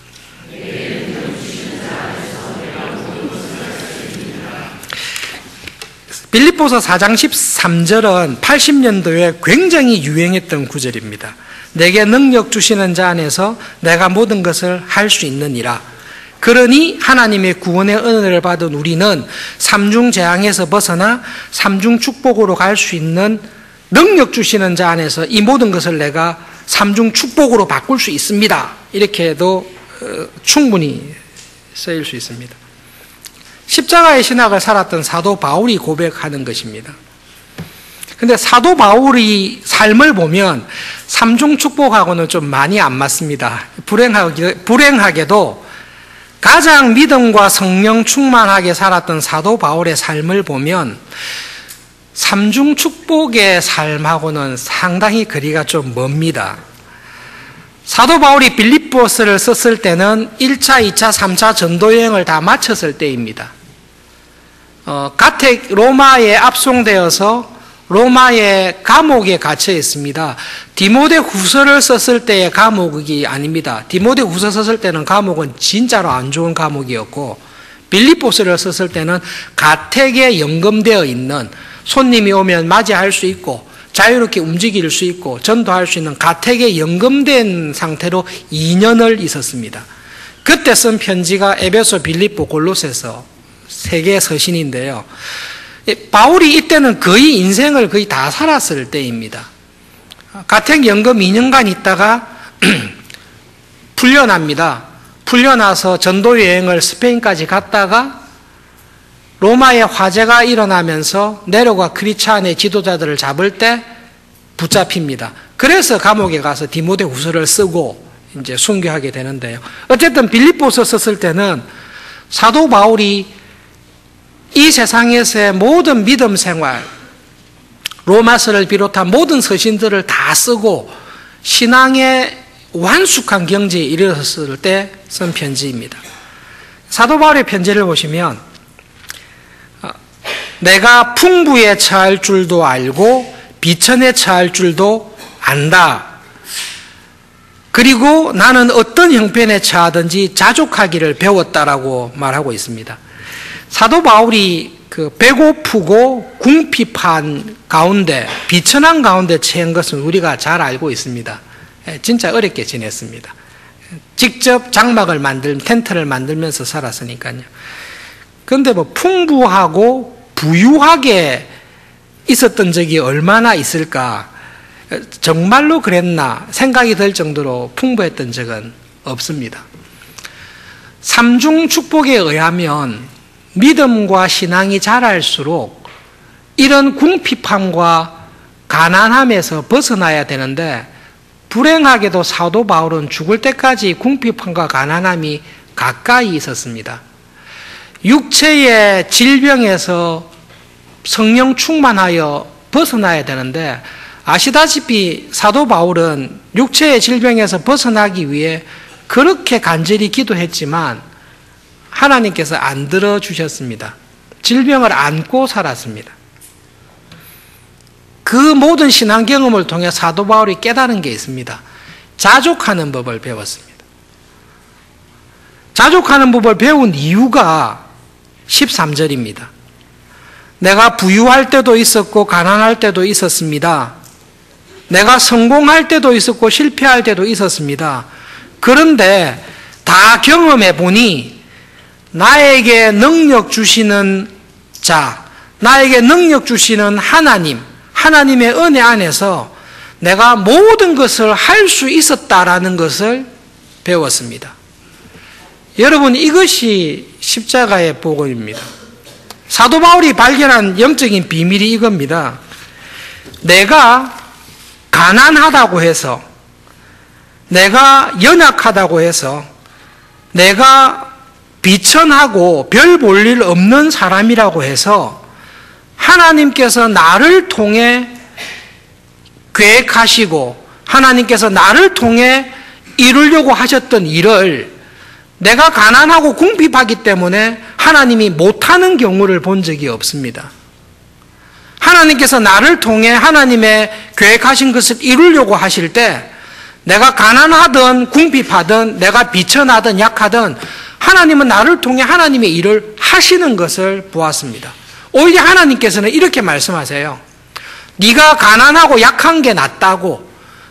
빌립보서 4장 13절은 80년도에 굉장히 유행했던 구절입니다. 내게 능력 주시는 자 안에서 내가 모든 것을 할 수 있느니라. 그러니 하나님의 구원의 은혜를 받은 우리는 삼중 재앙에서 벗어나 삼중 축복으로 갈 수 있는 능력 주시는 자 안에서 이 모든 것을 내가 삼중 축복으로 바꿀 수 있습니다. 이렇게 해도 충분히 쓰일 수 있습니다. 십자가의 신학을 살았던 사도 바울이 고백하는 것입니다. 근데 사도 바울의 삶을 보면 삼중 축복하고는 좀 많이 안 맞습니다. 불행하게도 가장 믿음과 성령 충만하게 살았던 사도 바울의 삶을 보면 삼중 축복의 삶하고는 상당히 거리가 좀 멉니다. 사도 바울이 빌립보서를 썼을 때는 1차, 2차, 3차 전도여행을 다 마쳤을 때입니다. 로마에 압송되어서 로마의 감옥에 갇혀 있습니다. 디모데 후서를 썼을 때의 감옥이 아닙니다. 디모데 후서 썼을 때는 감옥은 진짜로 안 좋은 감옥이었고, 빌립보서를 썼을 때는 가택에 연금되어 있는, 손님이 오면 맞이할 수 있고 자유롭게 움직일 수 있고 전도할 수 있는 가택에 연금된 상태로 2년을 있었습니다. 그때 쓴 편지가 에베소, 빌립보, 골로새서 3개의 서신인데요. 바울이 이때는 거의 인생을 거의 다 살았을 때입니다. 가택연금 2년간 있다가 풀려납니다. 풀려나서 전도 여행을 스페인까지 갔다가 로마에 화재가 일어나면서 네로가 크리스찬의 지도자들을 잡을 때 붙잡힙니다. 그래서 감옥에 가서 디모데 후서를 쓰고 이제 순교하게 되는데요. 어쨌든 빌립보서 썼을 때는 사도 바울이 이 세상에서의 모든 믿음 생활, 로마서를 비롯한 모든 서신들을 다 쓰고 신앙의 완숙한 경지에 이르렀을 때 쓴 편지입니다. 사도 바울의 편지를 보시면 내가 풍부에 처할 줄도 알고 비천에 처할 줄도 안다. 그리고 나는 어떤 형편에 처하든지 자족하기를 배웠다라고 말하고 있습니다. 사도 바울이 그 배고프고 궁핍한 가운데, 비천한 가운데 처한 것은 우리가 잘 알고 있습니다. 진짜 어렵게 지냈습니다. 직접 장막을 텐트를 만들면서 살았으니까요. 그런데 뭐 풍부하고 부유하게 있었던 적이 얼마나 있을까? 정말로 그랬나 생각이 들 정도로 풍부했던 적은 없습니다. 삼중 축복에 의하면 믿음과 신앙이 자랄수록 이런 궁핍함과 가난함에서 벗어나야 되는데, 불행하게도 사도 바울은 죽을 때까지 궁핍함과 가난함이 가까이 있었습니다. 육체의 질병에서 성령 충만하여 벗어나야 되는데, 아시다시피 사도 바울은 육체의 질병에서 벗어나기 위해 그렇게 간절히 기도했지만 하나님께서 안 들어주셨습니다. 질병을 안고 살았습니다. 그 모든 신앙 경험을 통해 사도 바울이 깨달은 게 있습니다. 자족하는 법을 배웠습니다. 자족하는 법을 배운 이유가 13절입니다. 내가 부유할 때도 있었고 가난할 때도 있었습니다. 내가 성공할 때도 있었고 실패할 때도 있었습니다. 그런데 다 경험해 보니 나에게 능력 주시는 자, 나에게 능력 주시는 하나님, 하나님의 은혜 안에서 내가 모든 것을 할 수 있었다라는 것을 배웠습니다. 여러분, 이것이 십자가의 복음입니다. 사도 바울이 발견한 영적인 비밀이 이겁니다. 내가 가난하다고 해서, 내가 연약하다고 해서, 내가 비천하고 별 볼 일 없는 사람이라고 해서 하나님께서 나를 통해 계획하시고 하나님께서 나를 통해 이루려고 하셨던 일을 내가 가난하고 궁핍하기 때문에 하나님이 못하는 경우를 본 적이 없습니다. 하나님께서 나를 통해 하나님의 계획하신 것을 이루려고 하실 때 내가 가난하든 궁핍하든 내가 비천하든 약하든 하나님은 나를 통해 하나님의 일을 하시는 것을 보았습니다. 오히려 하나님께서는 이렇게 말씀하세요. 네가 가난하고 약한 게 낫다고,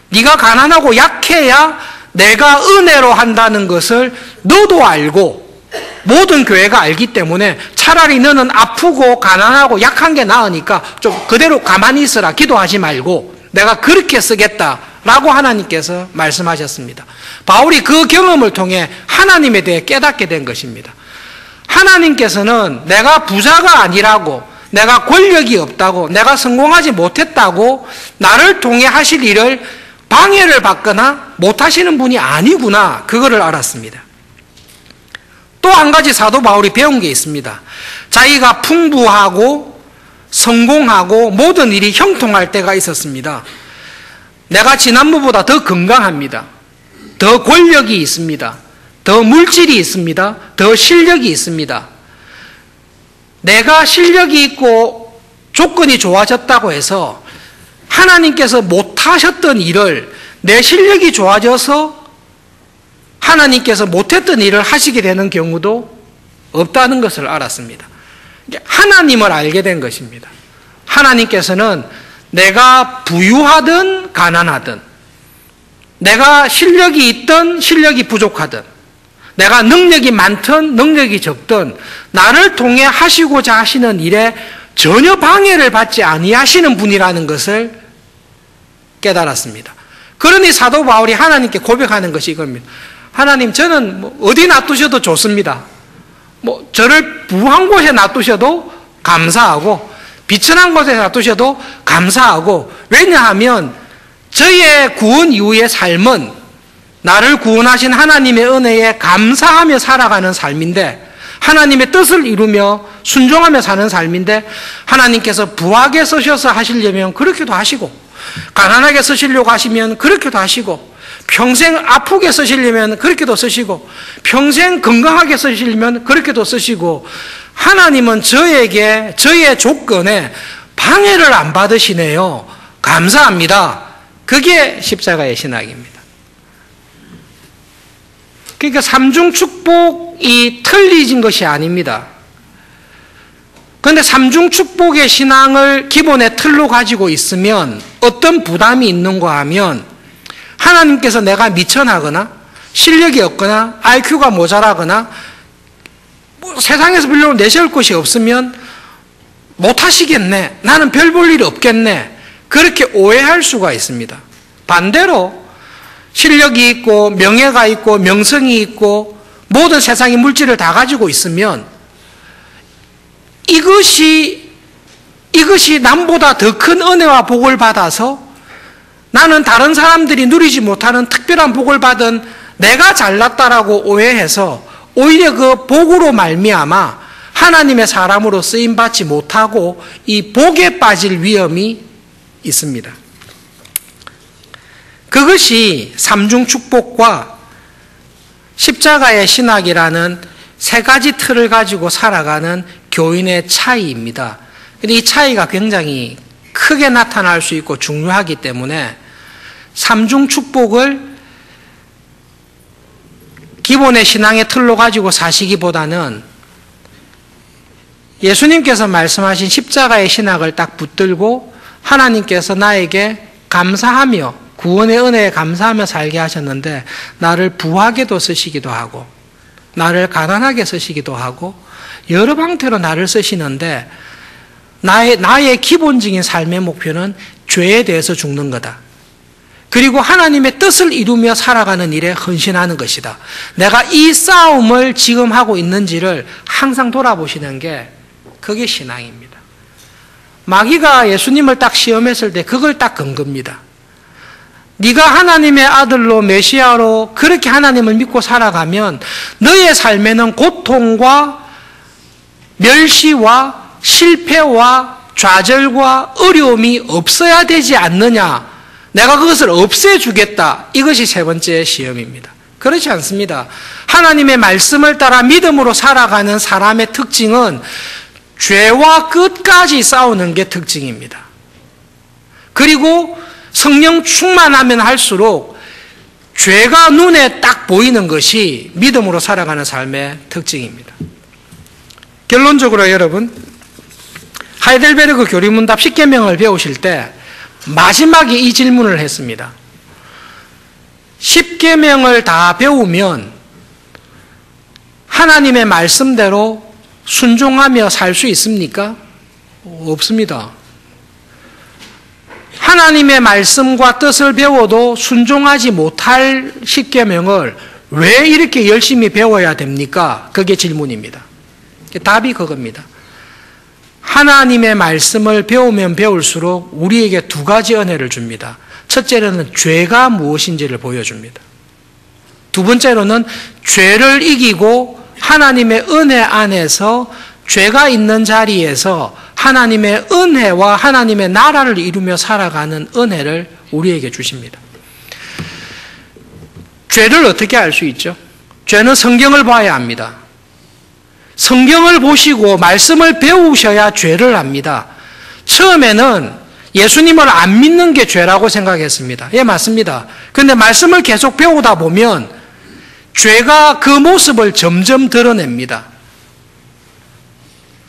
네가 가난하고 약해야 내가 은혜로 한다는 것을 너도 알고 모든 교회가 알기 때문에 차라리 너는 아프고 가난하고 약한 게 나으니까 좀 그대로 가만히 있어라, 기도하지 말고 내가 그렇게 쓰겠다라고 하나님께서 말씀하셨습니다. 바울이 그 경험을 통해 하나님에 대해 깨닫게 된 것입니다. 하나님께서는 내가 부자가 아니라고, 내가 권력이 없다고, 내가 성공하지 못했다고 나를 통해 하실 일을 방해를 받거나 못하시는 분이 아니구나, 그거를 알았습니다. 또 한 가지 사도 바울이 배운 게 있습니다. 자기가 풍부하고 성공하고 모든 일이 형통할 때가 있었습니다. 내가 지난번보다 더 건강합니다. 더 권력이 있습니다. 더 물질이 있습니다. 더 실력이 있습니다. 내가 실력이 있고 조건이 좋아졌다고 해서 하나님께서 못하셨던 일을 내 실력이 좋아져서 하나님께서 못했던 일을 하시게 되는 경우도 없다는 것을 알았습니다. 하나님을 알게 된 것입니다. 하나님께서는 내가 부유하든 가난하든, 내가 실력이 있든 실력이 부족하든, 내가 능력이 많든 능력이 적든 나를 통해 하시고자 하시는 일에 전혀 방해를 받지 아니하시는 분이라는 것을 깨달았습니다. 그러니 사도 바울이 하나님께 고백하는 것이 이겁니다. 하나님, 저는 어디 놔두셔도 좋습니다. 저를 부한 곳에 놔두셔도 감사하고 비천한 곳에 놔두셔도 감사하고, 왜냐하면 저의 구원 이후의 삶은 나를 구원하신 하나님의 은혜에 감사하며 살아가는 삶인데, 하나님의 뜻을 이루며 순종하며 사는 삶인데, 하나님께서 부하게 쓰셔서 하시려면 그렇게도 하시고, 가난하게 쓰시려고 하시면 그렇게도 하시고, 평생 아프게 쓰시려면 그렇게도 쓰시고, 평생 건강하게 쓰시려면 그렇게도 쓰시고, 하나님은 저에게, 저의 조건에 방해를 안 받으시네요. 감사합니다. 그게 십자가의 신학입니다. 그러니까 삼중 축복이 틀리진 것이 아닙니다. 그런데 삼중 축복의 신앙을 기본의 틀로 가지고 있으면 어떤 부담이 있는가 하면, 하나님께서 내가 미천하거나 실력이 없거나 IQ가 모자라거나 세상에서 별로 내세울 것이 없으면 못하시겠네, 나는 별 볼 일이 없겠네, 그렇게 오해할 수가 있습니다. 반대로 실력이 있고 명예가 있고 명성이 있고 모든 세상의 물질을 다 가지고 있으면 이것이 남보다 더 큰 은혜와 복을 받아서 나는 다른 사람들이 누리지 못하는 특별한 복을 받은 내가 잘났다라고 오해해서 오히려 그 복으로 말미암아 하나님의 사람으로 쓰임받지 못하고 이 복에 빠질 위험이 있습니다. 그것이 삼중 축복과 십자가의 신학이라는 세 가지 틀을 가지고 살아가는 교인의 차이입니다. 근데 이 차이가 굉장히 크게 나타날 수 있고 중요하기 때문에 삼중 축복을 기본의 신앙의 틀로 가지고 사시기보다는 예수님께서 말씀하신 십자가의 신학을 딱 붙들고 하나님께서 나에게 감사하며 구원의 은혜에 감사하며 살게 하셨는데 나를 부하게도 쓰시기도 하고 나를 가난하게 쓰시기도 하고 여러 방태로 나를 쓰시는데 나의 기본적인 삶의 목표는 죄에 대해서 죽는 거다. 그리고 하나님의 뜻을 이루며 살아가는 일에 헌신하는 것이다. 내가 이 싸움을 지금 하고 있는지를 항상 돌아보시는 게 그게 신앙입니다. 마귀가 예수님을 딱 시험했을 때 그걸 딱 건 겁니다. 네가 하나님의 아들로 메시아로 그렇게 하나님을 믿고 살아가면 너의 삶에는 고통과 멸시와 실패와 좌절과 어려움이 없어야 되지 않느냐. 내가 그것을 없애주겠다. 이것이 세 번째 시험입니다. 그렇지 않습니다. 하나님의 말씀을 따라 믿음으로 살아가는 사람의 특징은 죄와 끝까지 싸우는 게 특징입니다. 그리고 성령 충만하면 할수록 죄가 눈에 딱 보이는 것이 믿음으로 살아가는 삶의 특징입니다. 결론적으로 여러분, 하이델베르그 교리문답 10계명을 배우실 때 마지막에 이 질문을 했습니다. 10계명을 다 배우면 하나님의 말씀대로 순종하며 살 수 있습니까? 없습니다. 하나님의 말씀과 뜻을 배워도 순종하지 못할 10계명을 왜 이렇게 열심히 배워야 됩니까? 그게 질문입니다. 답이 그겁니다. 하나님의 말씀을 배우면 배울수록 우리에게 두 가지 은혜를 줍니다. 첫째로는 죄가 무엇인지를 보여줍니다. 두 번째로는 죄를 이기고 하나님의 은혜 안에서 죄가 있는 자리에서 하나님의 은혜와 하나님의 나라를 이루며 살아가는 은혜를 우리에게 주십니다. 죄를 어떻게 알 수 있죠? 죄는 성경을 봐야 합니다. 성경을 보시고 말씀을 배우셔야 죄를 압니다. 처음에는 예수님을 안 믿는 게 죄라고 생각했습니다. 예, 맞습니다. 그런데 말씀을 계속 배우다 보면 죄가 그 모습을 점점 드러냅니다.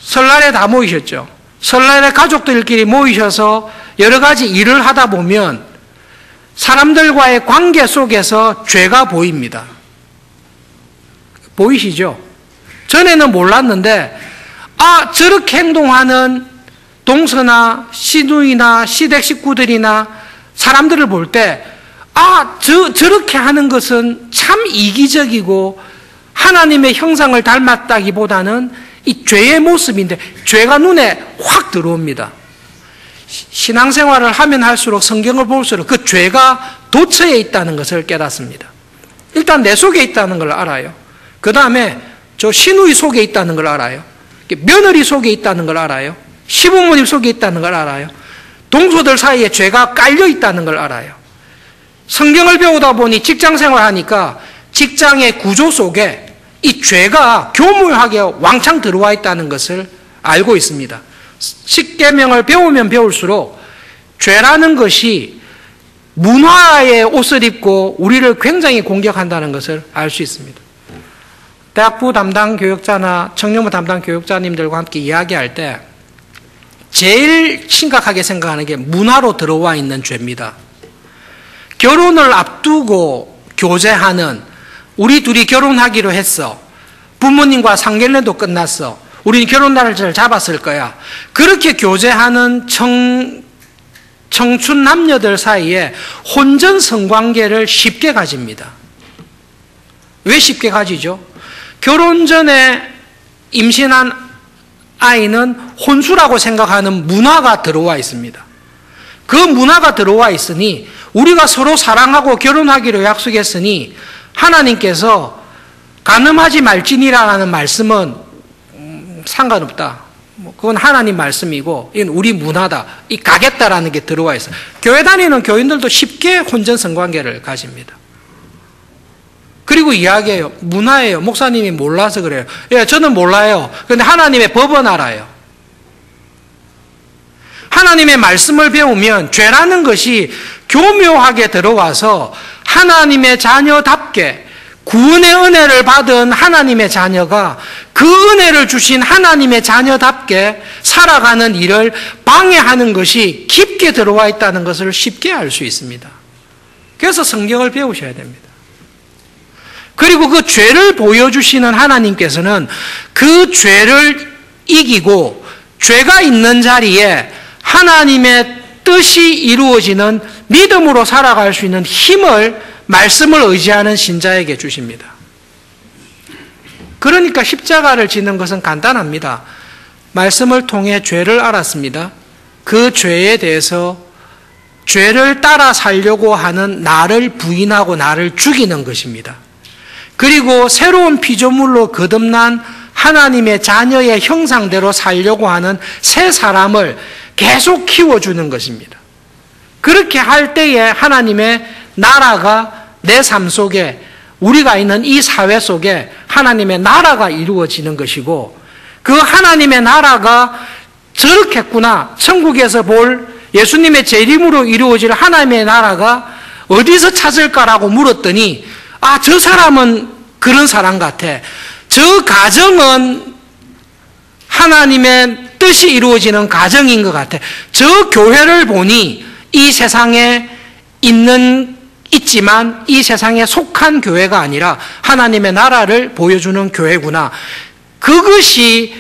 설날에 다 모이셨죠? 설날에 가족들끼리 모이셔서 여러 가지 일을 하다 보면 사람들과의 관계 속에서 죄가 보입니다. 보이시죠? 전에는 몰랐는데, 저렇게 행동하는 동서나 시누이나 시댁 식구들이나 사람들을 볼 때, 저렇게 하는 것은 참 이기적이고 하나님의 형상을 닮았다기보다는 이 죄의 모습인데, 죄가 눈에 확 들어옵니다. 신앙생활을 하면 할수록, 성경을 볼수록 그 죄가 도처에 있다는 것을 깨닫습니다. 일단 내 속에 있다는 걸 알아요. 그 다음에 저 시누이 속에 있다는 걸 알아요. 며느리 속에 있다는 걸 알아요. 시부모님 속에 있다는 걸 알아요. 동서들 사이에 죄가 깔려 있다는 걸 알아요. 성경을 배우다 보니 직장생활 하니까 직장의 구조 속에 이 죄가 교묘하게 왕창 들어와 있다는 것을 알고 있습니다. 십계명을 배우면 배울수록 죄라는 것이 문화의 옷을 입고 우리를 굉장히 공격한다는 것을 알 수 있습니다. 대학부 담당 교육자나 청년부 담당 교육자님들과 함께 이야기할 때 제일 심각하게 생각하는 게 문화로 들어와 있는 죄입니다. 결혼을 앞두고 교제하는, 우리 둘이 결혼하기로 했어. 부모님과 상견례도 끝났어. 우리는 결혼 날짜를 잡았을 거야. 그렇게 교제하는 청춘 남녀들 사이에 혼전 성관계를 쉽게 가집니다. 왜 쉽게 가지죠? 결혼 전에 임신한 아이는 혼수라고 생각하는 문화가 들어와 있습니다. 그 문화가 들어와 있으니 우리가 서로 사랑하고 결혼하기로 약속했으니 하나님께서 간음하지 말지니라는 말씀은 상관없다. 그건 하나님 말씀이고 이건 우리 문화다. 이 가겠다라는 게 들어와 있어요. 교회 다니는 교인들도 쉽게 혼전 성관계를 가집니다. 그리고 이야기해요. 문화예요. 목사님이 몰라서 그래요. 예, 저는 몰라요. 그런데 하나님의 법은 알아요. 하나님의 말씀을 배우면 죄라는 것이 교묘하게 들어와서 하나님의 자녀답게 구원의 은혜를 받은 하나님의 자녀가 그 은혜를 주신 하나님의 자녀답게 살아가는 일을 방해하는 것이 깊게 들어와 있다는 것을 쉽게 알 수 있습니다. 그래서 성경을 배우셔야 됩니다. 그리고 그 죄를 보여주시는 하나님께서는 그 죄를 이기고 죄가 있는 자리에 하나님의 뜻이 이루어지는 믿음으로 살아갈 수 있는 힘을, 말씀을 의지하는 신자에게 주십니다. 그러니까 십자가를 지는 것은 간단합니다. 말씀을 통해 죄를 알았습니다. 그 죄에 대해서 죄를 따라 살려고 하는 나를 부인하고 나를 죽이는 것입니다. 그리고 새로운 피조물로 거듭난 하나님의 자녀의 형상대로 살려고 하는 새 사람을 계속 키워주는 것입니다. 그렇게 할 때에 하나님의 나라가 내 삶 속에, 우리가 있는 이 사회 속에 하나님의 나라가 이루어지는 것이고, 그 하나님의 나라가 저렇겠구나, 천국에서 볼 예수님의 재림으로 이루어질 하나님의 나라가 어디서 찾을까라고 물었더니, 저 사람은 그런 사람 같아. 저 가정은 하나님의 뜻이 이루어지는 가정인 것 같아. 저 교회를 보니 이 세상에 있지만 이 세상에 속한 교회가 아니라 하나님의 나라를 보여주는 교회구나. 그것이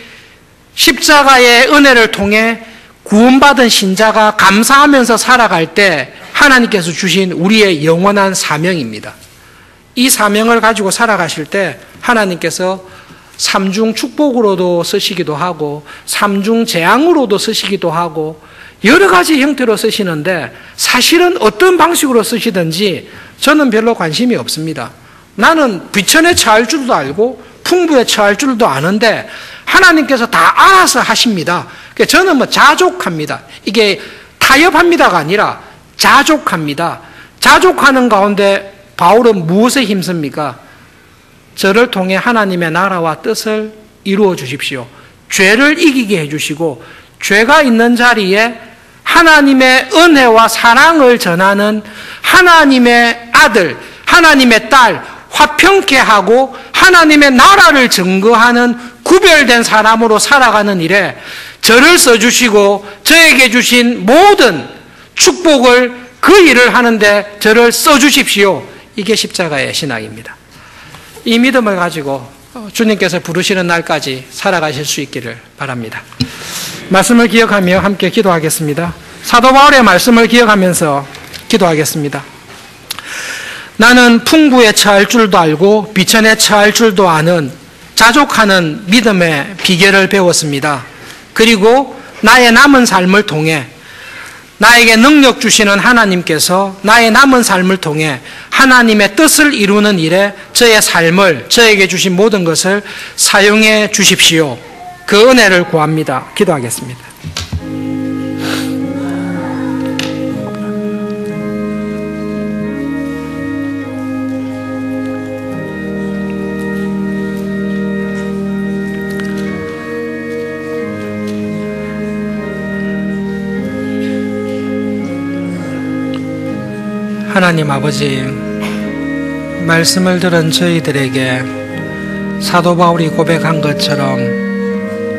십자가의 은혜를 통해 구원받은 신자가 감사하면서 살아갈 때 하나님께서 주신 우리의 영원한 사명입니다. 이 사명을 가지고 살아가실 때 하나님께서 삼중 축복으로도 쓰시기도 하고 삼중 재앙으로도 쓰시기도 하고 여러 가지 형태로 쓰시는데 사실은 어떤 방식으로 쓰시든지 저는 별로 관심이 없습니다. 나는 비천에 처할 줄도 알고 풍부에 처할 줄도 아는데 하나님께서 다 알아서 하십니다. 저는 자족합니다. 이게 타협합니다가 아니라 자족합니다. 자족하는 가운데 바울은 무엇에 힘씁니까? 저를 통해 하나님의 나라와 뜻을 이루어 주십시오. 죄를 이기게 해주시고 죄가 있는 자리에 하나님의 은혜와 사랑을 전하는 하나님의 아들, 하나님의 딸, 화평케 하고 하나님의 나라를 증거하는 구별된 사람으로 살아가는 일에 저를 써주시고 저에게 주신 모든 축복을 그 일을 하는데 저를 써주십시오. 이게 십자가의 신앙입니다. 이 믿음을 가지고 주님께서 부르시는 날까지 살아가실 수 있기를 바랍니다. 말씀을 기억하며 함께 기도하겠습니다. 사도 바울의 말씀을 기억하면서 기도하겠습니다. 나는 풍부에 처할 줄도 알고 비천에 처할 줄도 아는 자족하는 믿음의 비결을 배웠습니다. 그리고 나의 남은 삶을 통해 나에게 능력 주시는 하나님께서 나의 남은 삶을 통해 하나님의 뜻을 이루는 일에 저의 삶을, 저에게 주신 모든 것을 사용해 주십시오. 그 은혜를 구합니다. 기도하겠습니다. 하나님 아버지, 말씀을 들은 저희들에게 사도 바울이 고백한 것처럼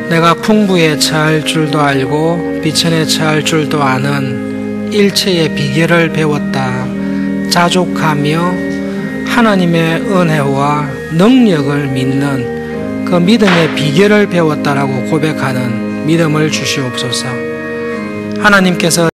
내가 풍부에 처할 줄도 알고 비천에 처할 줄도 아는 일체의 비결을 배웠다. 자족하며 하나님의 은혜와 능력을 믿는 그 믿음의 비결을 배웠다라고 고백하는 믿음을 주시옵소서. 하나님께서